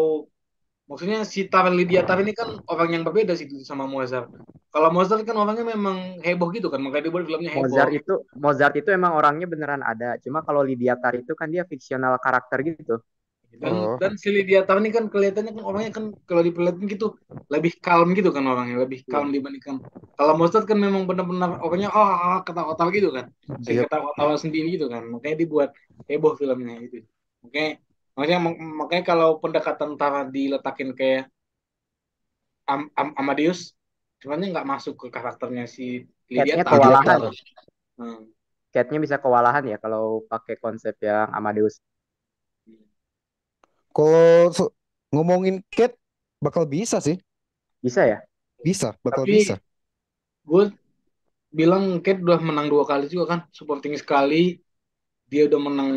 maksudnya si Tar Lydia Tar ini kan orang yang berbeda sih sama Mozart. Kalau Mozart kan orangnya memang heboh gitu kan, makanya dibuat filmnya heboh. Mozart itu emang orangnya beneran ada. Cuma kalau Lydia Tar itu kan dia fiksional karakter gitu. Dan Oh, dan si Lydia Tar ini kan kelihatannya kan orangnya kan kalau diperhatiin gitu lebih calm gitu kan orangnya, lebih calm Iya. dibandingkan kalau Mozart kan memang benar-benar orangnya ketawa-ketawa gitu kan, kayak iya. ketawa-tawa sendiri gitu kan, makanya dibuat heboh filmnya itu. Makanya makanya makanya kalau pendekatan Tara diletakin kayak Amadeus, sebenarnya nggak masuk ke karakternya si Lydia Catnya Tar. Lydia kewalahan. Tar. Hmm. Catnya bisa kewalahan ya kalau pakai konsep yang Amadeus. Kalau ngomongin Cat bakal bisa sih, Bisa ya? bisa, bakal Tapi bisa. gue bilang Kate udah menang 2 kali juga kan, supporting sekali, dia udah menang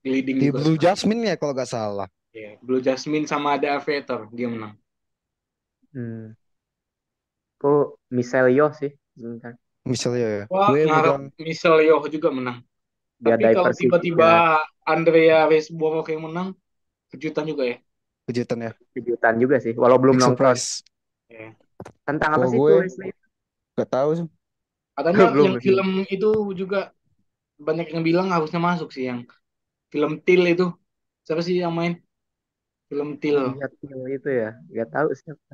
leading Di juga Blue sekali. Jasmine ya kalau nggak salah. Ya, Blue Jasmine sama ada Aviator dia menang. Hmm. Aku Michelle Yeoh sih. Bentar. Misalnya ya, Wah, gue ngarep megang Michelle Yeoh juga menang. Dia Tapi kalau diversi tiba-tiba juga Andrea Riseborough yang menang, kejutan juga ya. kejutan ya, kejutan juga sih. Walau belum big nonton. surprise. Ya. Tentang apa Kalau sih gue tuh Wesley? nggak tahu sih. Katanya Belum. yang film itu juga banyak yang bilang harusnya masuk sih, yang film Till itu. Siapa sih yang main film Till? Oh iya tuh itu ya. Gak tahu siapa.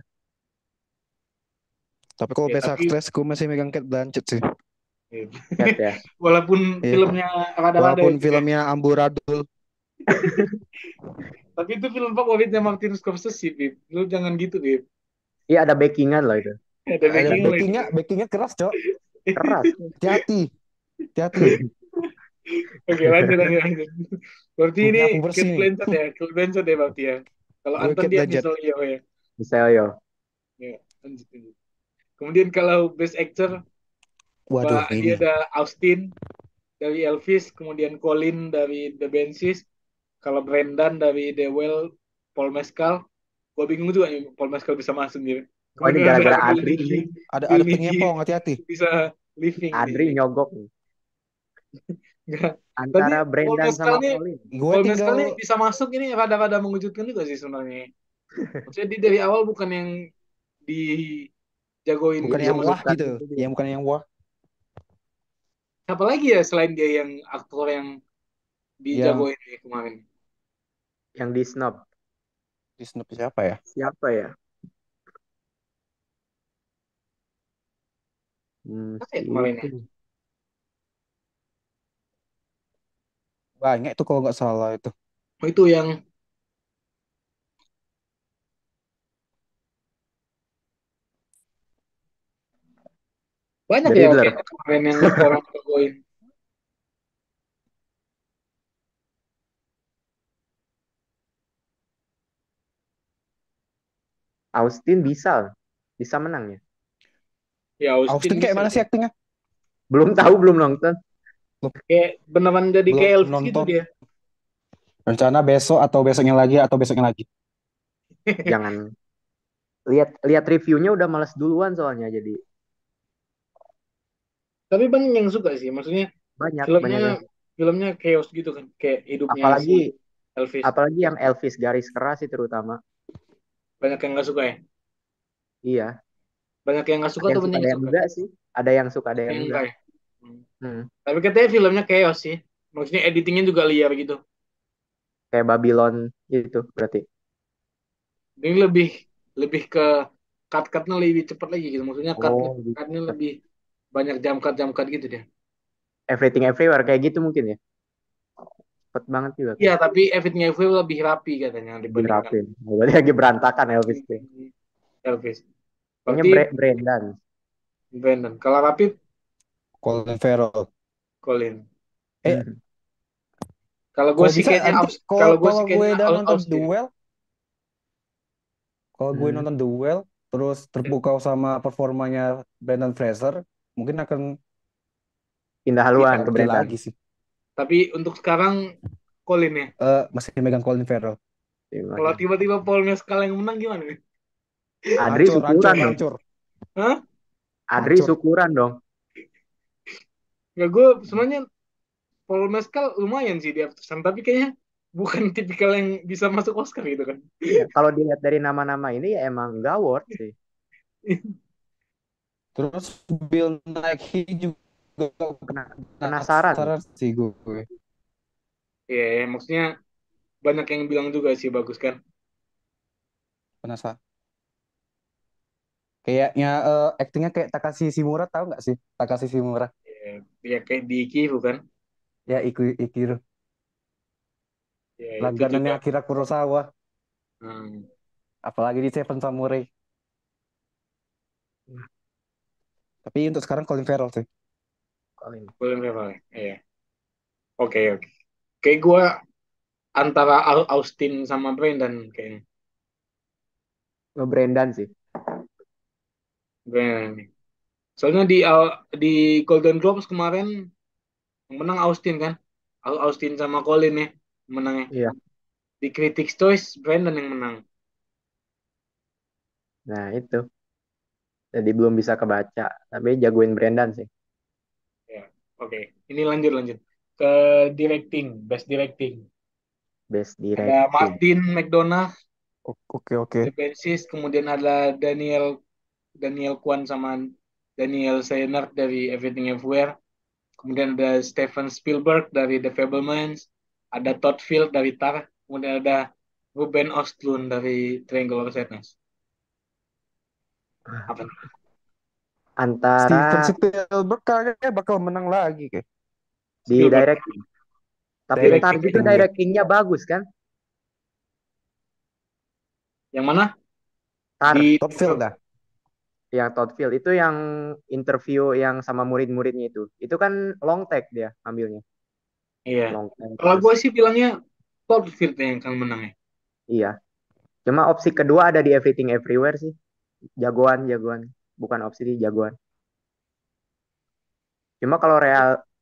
Tapi kalau Ya, best tapi actress gue masih megang Cate Blanchett sih. ya. Cat ya. Walaupun Iya. filmnya rada-rada Walaupun itu ya. filmnya amburadul. Tapi itu film favoritnya Martin Scorsese, Bib. Lu jangan gitu, Bib. Iya ada backingan loh itu. Ada Ada backing lah itu. backingnya keras, Cok. Keras. Hati-hati, hati-hati. Oke, lanjut, lanjut, lanjut. Berarti ini Punya aku bersih Kate nih. Blanchett ya, Kate Blanchett ya berarti ya. Kalau Gue Anton Cate dia Blanchett. Michelle Yeoh ya. Michelle Yeoh. Ya, lanjut, lanjut. Kemudian kalau Best Actor, Waduh, dia ini. ada Austin dari Elvis, kemudian Colin dari The Banshees, kalau Brendan dari The Well, Paul Mescal. Gue bingung juga nih Paul Mescal bisa masuk gitu. Oh ini Kemudian gara-gara ada Bill Adri ini. Nighy, Ada Bill Nighy penyepong, hati-hati. bisa living Adri nih. nyogok nih. Enggak. Tadi Antara Paul Brendan Mescal sama nih, Colin. Gue Paul Mescal nih tinggal bisa masuk ini rada-rada mengejutkan juga sih sebenarnya. Maksudnya dia dari awal bukan yang dijagoin bukan gitu yang sama wah Bukan gitu. itu dia. Yang bukan yang wah. siapa lagi ya selain dia yang aktor yang Yang dijagoin nih kemarin. Yang di snob. di Snoop siapa ya? Siapa ya? Apa Si ya kemarin itu. ya? Banyak tuh kalau nggak salah itu. Oh, itu yang banyak The ya oke Riddler. kemarin yang orang jagoin. Austin bisa. Bisa menang ya. Ya Austin Austin kayak bisa mana sih tuh. aktingnya? Belum tahu, belum nonton. Kayak beneran jadi Belum kayak Elvis gitu nonton. dia. Rencana besok atau besoknya lagi atau besoknya lagi. Jangan lihat lihat reviewnya udah males duluan soalnya jadi Tapi banyak yang suka sih, maksudnya banyak yang filmnya filmnya chaos gitu kan, kayak hidupnya si apalagi Elvis. apalagi yang Elvis garis keras sih terutama. Banyak yang nggak suka ya. Iya, Banyak yang nggak suka ada atau yang suka banyak ada yang yang suka. enggak sih. Ada yang suka ada Banyak yang yang enggak. enggak ya. Hmm. Hmm. Tapi katanya filmnya chaos sih. Maksudnya editingnya juga liar gitu. Kayak Babylon itu berarti. Ini lebih lebih ke cut-cutnya lebih cepat lagi gitu. Maksudnya Oh, gitu. cutnya lebih banyak jam cut gitu dia. Everything Everywhere kayak gitu mungkin ya. Cepet banget juga Iya, kan. tapi Everything Everywhere lebih rapi katanya Lebih dibandingkan rapin. Berarti lagi berantakan Elvis tuh. Elvis. Kayaknya Berarti Brendan. Brandon. Kalau rapi Colin Farrell. Colin. Eh, Kalau gue kalau sih bisa kayaknya nanti kalau kalau gue kalau sih gue kayaknya udah nonton Austin. duel, kalau gue Hmm. nonton duel terus terpukau sama performanya Brendan Fraser, mungkin akan Pindah haluan ke oke Brendan. lagi sih. Tapi untuk sekarang Colin ya. Masih megang Colin Farrell. Kalau tiba-tiba Paul Mescal yang menang gimana nih? Adri Hancur, hancur, syukuran dong. hancur, Hah? Adri hancur. syukuran dong. Ya gue sebenarnya Paul Mescal lumayan sih di Aftersun, tapi kayaknya bukan tipikal yang bisa masuk Oscar gitu kan. Iya, kalau dilihat dari nama-nama ini ya emang nggak worth sih. Terus Bill Nighy juga Penasaran. penasaran sih gue. Iya, ya, maksudnya banyak yang bilang juga sih bagus kan. Penasaran. Kayaknya aktingnya kayak Takashi Shimura, tahu nggak sih? Takashi Shimura. Ya, ya kayak di Iki bukan? Ya, Ikiru. Ya itu Langganannya juga. Akira Kurosawa. Hmm, Apalagi di Seven Samurai. Tapi untuk sekarang Colin Farrell sih. Colin. Colin Farrell. Iya. Oke, oke. Kayak gue antara Austin sama Brandon kayaknya. Brendan sih. Brandon nih. Soalnya di Golden Globes kemarin yang menang Austin kan? Austin sama Colin ya menangnya. Iya. Di Critics' Choice Brandon yang menang. Nah itu. Jadi belum bisa kebaca. Tapi jagoin Brendan sih. Ya, oke. Ini lanjut ke directing, best directing. Best Ada directing. Martin McDonagh, Oke, oke. The Banshees, kemudian ada Daniel Daniel Kwan sama Daniel Steinert dari Everything Everywhere. Kemudian ada Steven Spielberg dari The Fabelmans, ada Todd Field dari Tar, kemudian ada Ruben Östlund dari Triangle of Sadness. Apa nih? Steven Antara Spielberg kayaknya bakal menang lagi kayak. di Spielberg directing. Tapi Tar juga Directing ya. directingnya bagus kan? yang mana? Tar Di Todd Field dah. yang Todd Field itu yang interview yang sama murid-muridnya itu. Itu kan long take dia ambilnya. iya. Long take. Kalau Terus gue sih bilangnya Todd Field yang akan menang ya. iya. Cuma opsi kedua ada di Everything Everywhere sih. Jagoan, jagoan. Bukan opsi di jagoan. Cuma kalau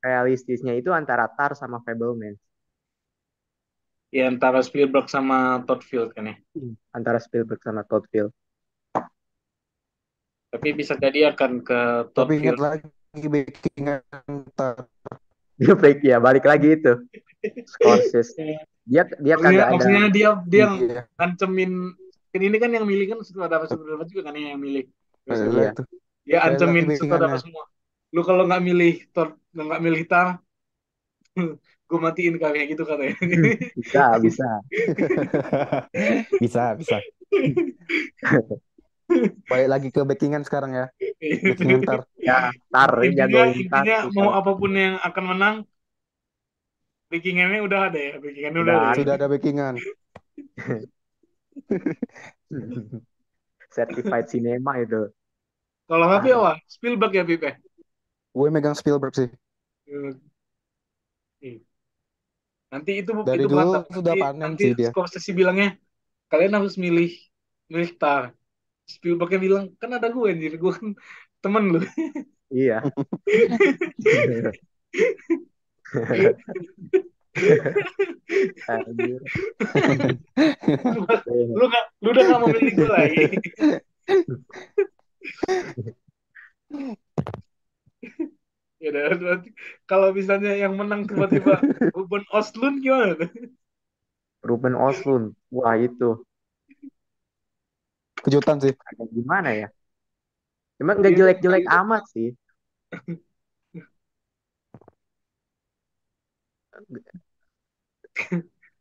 realistisnya itu antara Tar sama Fabelmans. Ya antara Spielberg sama Todd Field kan ya. Antara Spielberg sama Todd Field. Tapi bisa jadi akan ke Todd Tapi ingat Field. lagi backingan Tar. Dia break ya, balik lagi itu. Scorsese. Dia Maksudnya, kagak ada. maksudnya dia Iya. ngancemin kan ini kan yang milih kan sutradara juga kan yang milih. Terus Rela Iya. itu. dia Rela ancemin tuh sutradara backingannya. semua. Lu kalau nggak milih Tar, gue matiin kayak gitu katanya. Bisa, bisa. Bisa, bisa. Balik lagi ke backingan sekarang ya. Backingan Tar. Ya, Tar, intinya jagoin Tar. intinya mau Susah. apapun yang akan menang, backingannya udah ada ya, backingannya udah ada Udah ya. Sudah ada backingan. Certified cinema itu. Kalau Happy Tar. apa? Spielberg ya Pipe. Gue megang Spielberg sih. Nanti Dari itu dulu berantak. sudah Nanti panen nanti sih dia. Scorsese bilangnya kalian harus milih milih Tar. Spielbergnya bilang kan ada gue anjir, gue kan temen lu. Iya. Anjir. Lu udah gak mau milih gue lagi. Ya udah, berarti kalau misalnya yang menang tiba-tiba Ruben Östlund gimana tuh? Ruben Östlund. Wah, itu. Kejutan sih. Agak gimana ya? Cuma nggak Dia tuh jelek-jelek amat sih.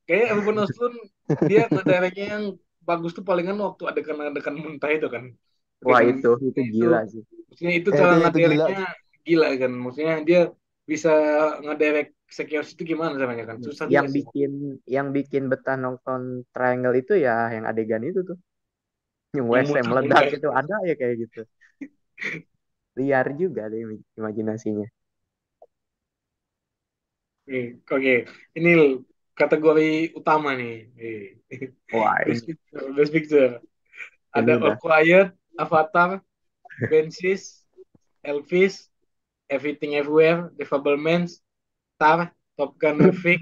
kayak Ruben Östlund dia ngedirectnya yang bagus tuh palingan waktu adegan-adegan muntah itu kan. Wah, Adegan itu muntahnya itu, gila sih. maksudnya itu cara itu gila. ngedereknya gila kan. Maksudnya dia bisa ngederek sekios itu gimana caranya kan? Susah juga Yang sih. bikin betah nonton Triangle itu ya yang adegan itu tuh. Yang Yang WC meledak muntah-muntah. itu ada ya kayak gitu. Liar juga deh imajinasinya. Oke. Ini kategori utama nih. Wah, Best Picture. Best Picture. ini Ada All udah. Quiet, Avatar, Banshees, Elvis, Everything Everywhere, The Fabelmans, Tar, Top Gun Maverick,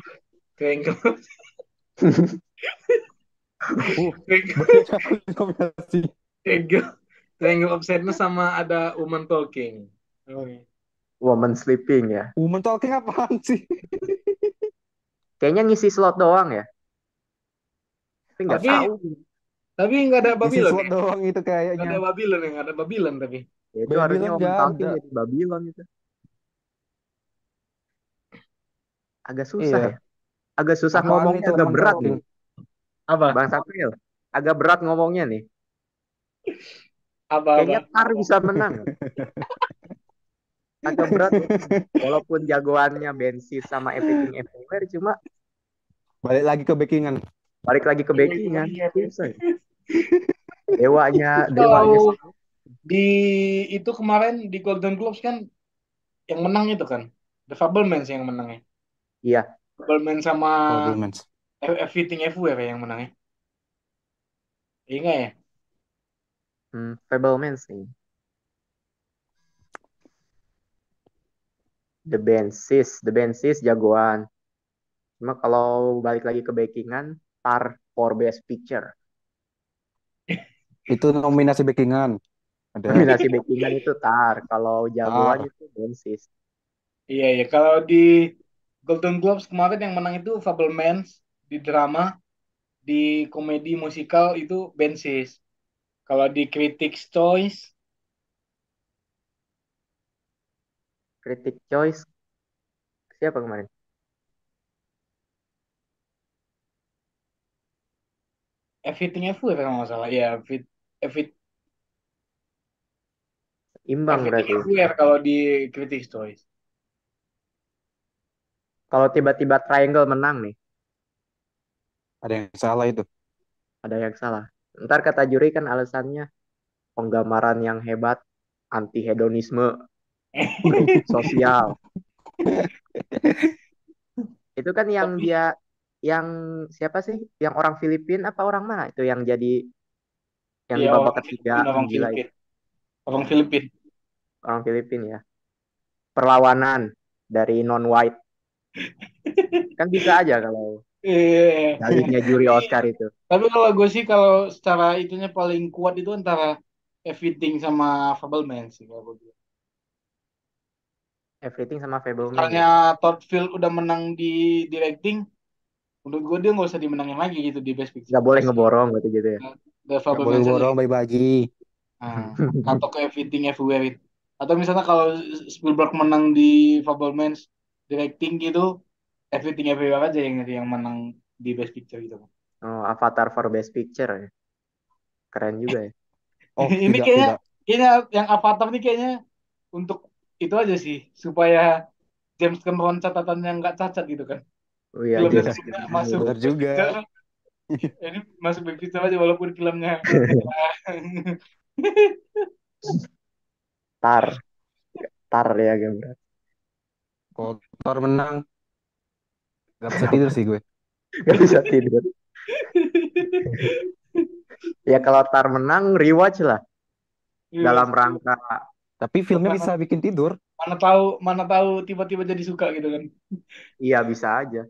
Triangle, Triangle, Banyak sekali nominasi. Triangle, Triangle of Sadness sama ada Woman Talking. Oke. Woman Sleeping ya. Woman Talking apaan sih? Kayaknya ngisi slot doang ya. Tapi nggak Tapi tahu. tapi nggak ada Isi Babylon slot ya. doang itu Nggak kayaknya. ada Babylon ya, nggak ada Babylon tapi. Ya, itu harusnya Babylon Woman nggak Talking ada. jadi Babylon itu. Agak susah Iya. ya. Agak susah Apaan ngomongnya, itu agak Woman berat Talking? nih. Apa? Bang Sapril, agak berat ngomongnya nih. Apa? Kayaknya Tar bisa menang. Agak berat. Walaupun jagoannya Bensis sama Everything Everywhere, cuma Balik lagi ke backingan. balik lagi ke backingan. Susah. Itu Dewanya kalau di itu kemarin di Golden Globes kan yang menang itu kan The Fabelmans yang menangnya. iya. Fabelmans sama Fabelmans. Everything Everywhere yang menangnya. Iya nggak ya? Fabelmans sih. The Bensis jagoan. Cuma kalau balik lagi ke backingan, Tar for Best Picture. Itu nominasi backingan. Ada Nominasi backingan itu Tar. Kalau jagoan Tar. itu Bensis. Iya ya. Kalau di Golden Globes kemarin yang menang itu Fabelmans di drama, di komedi musikal itu Bensis. Kalau di Critics' Choice Critic Choice siapa kemarin? Everything Everywhere kalau nggak salah. Ya, Imbang Everything berarti. Everywhere kalau di Critics' Choice. Kalau tiba-tiba Triangle menang nih, Ada yang salah itu. ada yang salah. Ntar kata juri kan alasannya penggambaran yang hebat, anti hedonisme, kritik sosial. Itu kan yang Tapi dia, yang siapa sih? Yang orang Filipina apa orang mana? Itu yang jadi yang di iya babak orang ketiga Filipin, orang gila itu. Filipin, orang Filipin. Orang Filipina ya. Perlawanan dari non-white. Kan bisa aja kalau Iya. dalihnya juri Tapi, Oscar itu. tapi kalau gue sih kalau secara itunya paling kuat itu antara Everything sama Fabelmans sih kalau gue bilang. Everything sama Fabelman Misalnya ya. Todd Field udah menang di directing, menurut gue dia nggak usah dimenangin lagi gitu di Best Picture. Nggak boleh Kasih ngeborong gitu ya. The Gak boleh Fabelmans aja borong gitu. bagi-bagi. Nah, atau ke Everything Everywhere itu. Atau misalnya kalau Spielberg menang di Fabelmans directing gitu, Everything Everywhere aja yang menang di Best Picture gitu. Oh, Avatar for Best Picture ya. Keren juga ya. Oh, Ini tidak, kayaknya tidak. kayaknya yang Avatar nih kayaknya untuk itu aja sih supaya James Cameron catatan yang nggak cacat gitu kan. Oh iya, Filmnya James sebenarnya Cameron. masuk Benar Best juga. Picture. Ini masuk Best Picture aja walaupun filmnya Tar, tar ya gambar. Kotor menang. Gak bisa tidur sih gue. Gak bisa tidur. Ya kalau tar menang rewatch lah dalam rangka. Tapi filmnya mana, bisa bikin tidur. mana tahu tiba-tiba jadi suka gitu kan. Iya bisa aja.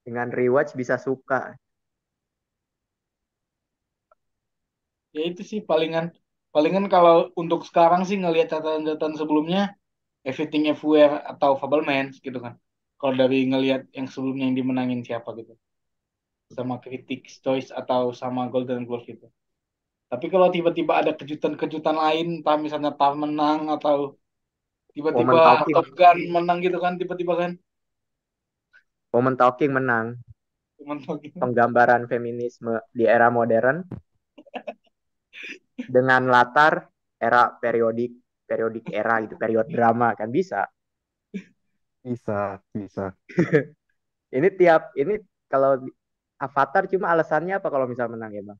Dengan rewatch bisa suka. Ya itu sih palingan palingan kalau untuk sekarang sih ngelihat catatan-catatan sebelumnya Everything Everywhere atau Fabelmans gitu kan. Kalau dari ngelihat yang sebelumnya yang dimenangin siapa gitu. Sama Critics' Choice atau sama Golden Globe gitu. Tapi kalau tiba-tiba ada kejutan-kejutan lain, entah misalnya TAR menang atau tiba-tiba Woman Talking, Top Gun menang gitu kan tiba-tiba kan. Woman Talking menang. mentok gitu. penggambaran feminisme di era modern dengan latar era periodik era gitu, period drama kan bisa. Bisa, bisa. Ini kalau Avatar cuma alasannya apa kalau misal menang ya Bang?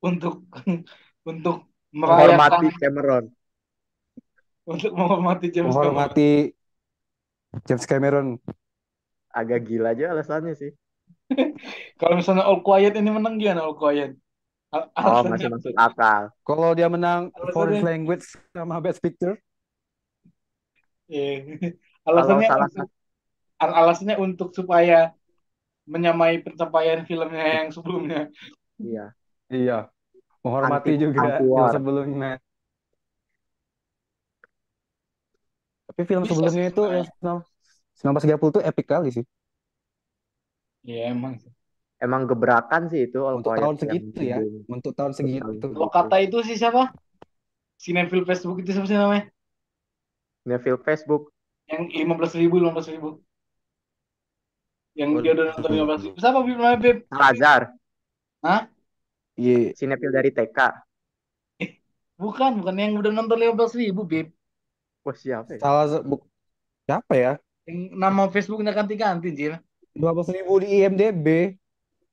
Untuk untuk merayakan, Menghormati Cameron. untuk menghormati James Cameron. Menghormati James Cameron. Agak gila aja alasannya sih. Kalau misalnya All Quiet ini menang gimana All Quiet? Oh, Alasannya masih apa? masuk akal. Kalau dia menang foreign Alasannya, language sama best picture, eh, Kalau alasannya salah untuk satu, alasannya untuk supaya menyamai pencapaian filmnya yang sebelumnya. iya, iya. Menghormati juga anti yang war. sebelumnya. Tapi film Bisa sih sebelumnya itu yang sebenarnya. 1930 itu epic kali sih. Iya emang. Emang gebrakan sih itu All Untuk Quiet tahun yang segitu ya. judulnya. Untuk tahun Betul segitu. Kalau gitu. kata itu sih siapa? Sinetfil Facebook itu siapa sih namanya? Neville Facebook, Yang 15.000, 15.000. Yang dia udah nonton 15.000. Waduh. Siapa Bib namanya Bib? Salazar, Hah? Iya. sinetron dari TK. Bukan yang udah nonton 15.000 Bib. Wah siapa ya? Siapa ya? Yang nama Facebooknya ganti-ganti, Jir. 12.000 di IMDb.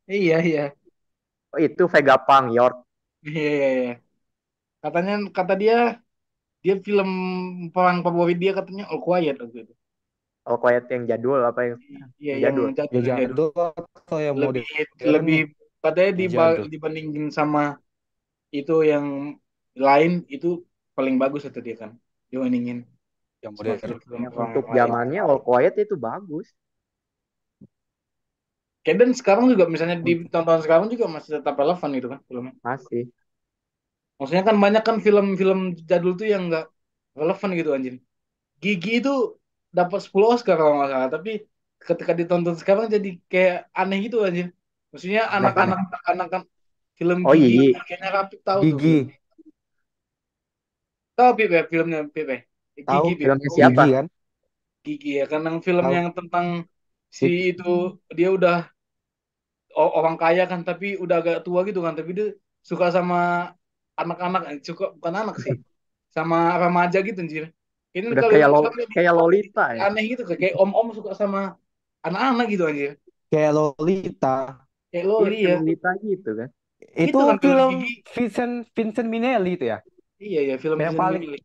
Iya. Oh itu Vega Pang York. Iya. Katanya, kata dia film perang favorit dia katanya All Quiet waktu itu. All Quiet yang jadul apa yang sekarang? Iya, Yang yang jadul. Ya jadul. jadul atau yang Lebih modern lebih nih? katanya Yang jadul. dibandingin sama itu yang lain itu paling bagus itu dia kan dibandingin Yang sama modern. film-film Yang perang untuk yang lain. zamannya All Quiet itu bagus. Kayak dan sekarang juga misalnya ditonton sekarang juga masih tetap relevan gitu kan filmnya. Masih. Maksudnya kan banyak kan film-film jadul tuh yang nggak relevan gitu anjir. Gigi itu dapat 10 Oscar kalau nggak salah, tapi ketika ditonton sekarang jadi kayak aneh gitu anjir. Maksudnya Aneh-aneh. anak-anak kan film Oh Gigi iya, kayaknya Rapik tahu tuh film. Gigi. Tahu Pip ya filmnya Pip ya? Tahu Gigi Pip. filmnya Oh, siapa? Gigi kan? Gigi ya kan yang film Tahu. yang tentang si It- itu dia udah orang kaya kan tapi udah agak tua gitu kan tapi dia suka sama anak-anak suka bukan anak sih sama remaja gitu anjir. Ini Udah kalau kayak misalnya kayak Lolita ya. aneh gitu kayak om-om suka sama anak-anak gitu anjir. Kayak Lolita. Kayak Iya Loli kayak ya. Lolita gitu kan. Itu Itu kan film film Gigi. Vincent Minelli itu ya. Iya ya film Yang Vincent paling Minelli.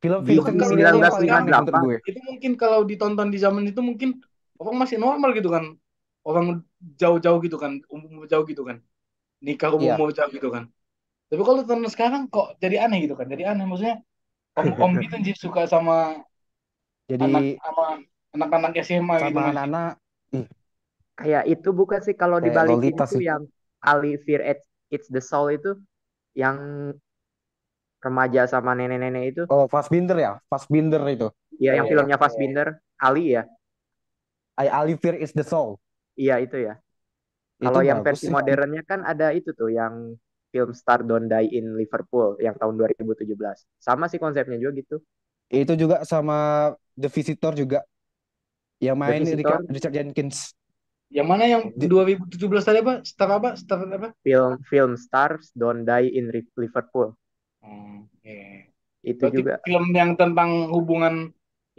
film Itu Gigi kan Vincent kalau Minelli yang ditonton paling aneh sekarang menurut 1958. gue. itu mungkin kalau ditonton di zaman itu mungkin orang masih normal gitu kan. Orang jauh-jauh gitu kan, umur jauh gitu kan. Nikah Iya. umur jauh gitu kan. Tapi kalau tonton sekarang kok jadi aneh gitu kan. Jadi aneh maksudnya om-om gitu anjir suka sama anak Jadi sama anak-anak SMA gitu sama masih. anak-anak ih, Kayak itu bukan sih kalau kayak dibalikin Lolita itu sih. yang Ali Fear It's the Soul itu yang remaja sama nenek-nenek itu. Oh, Fassbinder ya? Fassbinder itu. Iya Iya, yang iya. filmnya Fassbinder, Ali ya. I Live Fear is the Soul. Iya itu ya. Itu Kalau yang bagus versi sih. modernnya kan ada itu tuh yang film Star Don't Die in Liverpool yang tahun 2017. Sama sih konsepnya juga gitu. Itu juga sama The Visitor juga yang The main Visitor Richard Jenkins. Yang mana yang Di- 2017 tadi apa? Star apa? Star apa? film film Stars Don't Die in Liverpool. Iya. Itu Berarti juga film yang tentang hubungan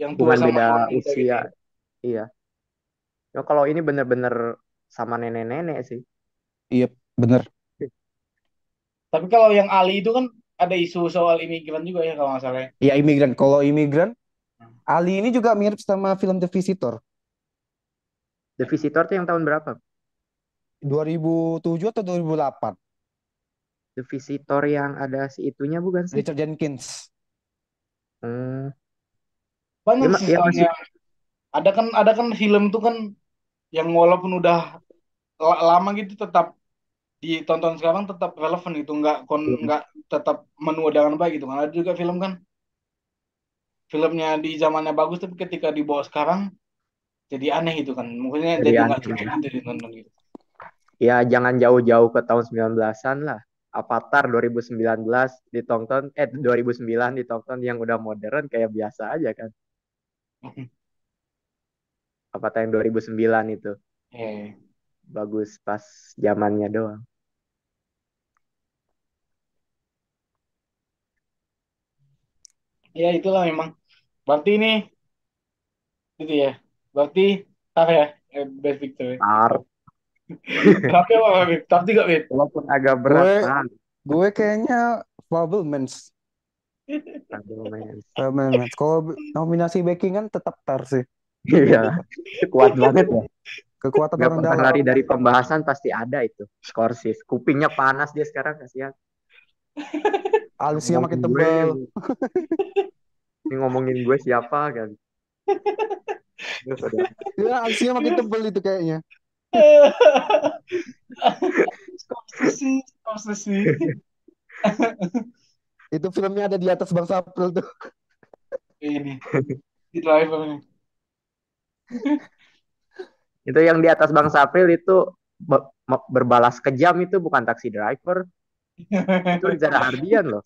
yang tua hubungan sama beda yang muda gitu usia. ya. Iya. Ya, kalau ini bener-bener sama nenek-nenek sih. Iya, bener. Tapi kalau yang Ali itu kan ada isu soal imigran juga ya kalau nggak salah ya. Iya, imigran. Kalau imigran, Ali ini juga mirip sama film The Visitor. The Visitor tuh yang tahun berapa? 2007 atau 2008. The Visitor yang ada si itunya bukan sih? Richard Jenkins. Hmm. Banyak sih Ya masih soalnya. Ada kan film tuh kan yang walaupun udah lama gitu tetap ditonton sekarang tetap relevan gitu nggak tetap menua dengan baik gitu kan ada juga film kan filmnya di zamannya bagus tapi ketika dibawa sekarang jadi aneh gitu kan maksudnya dari jadi nggak aneh. cocok gitu ditonton gitu. Ya jangan jauh-jauh ke tahun 19-an lah. Avatar 2019 ditonton 2009 ditonton yang udah modern kayak biasa aja kan. Avatar yang 2009 itu. Eh, Bagus pas zamannya doang. ya itulah memang. Berarti ini itu ya. Berarti tar ya, Best Picture. Tar, Tapi apa, Bib? Tar juga, Bib. walaupun agak berat, Gue tar. gue kayaknya Fabelmans. Fabelmans. Fabelmans. Kalau nominasi backing kan tetap Tar sih. Iya, itu kuat banget ya. Kekuatan Gak orang pernah dalam. lari dari pembahasan pasti ada itu. Skorsis. Kupingnya panas dia sekarang, kasihan. Alisnya makin Ngomongin tebel. ini ngomongin gue siapa kan? Terus ada Ya, alisnya makin tebel itu kayaknya. Scorsese. Itu filmnya ada di atas Bang Saprul tuh. Ini di driver nih. itu yang di atas Bang Sapril itu berbalas kejam itu bukan Taxi Driver, itu Reza Rahardian loh.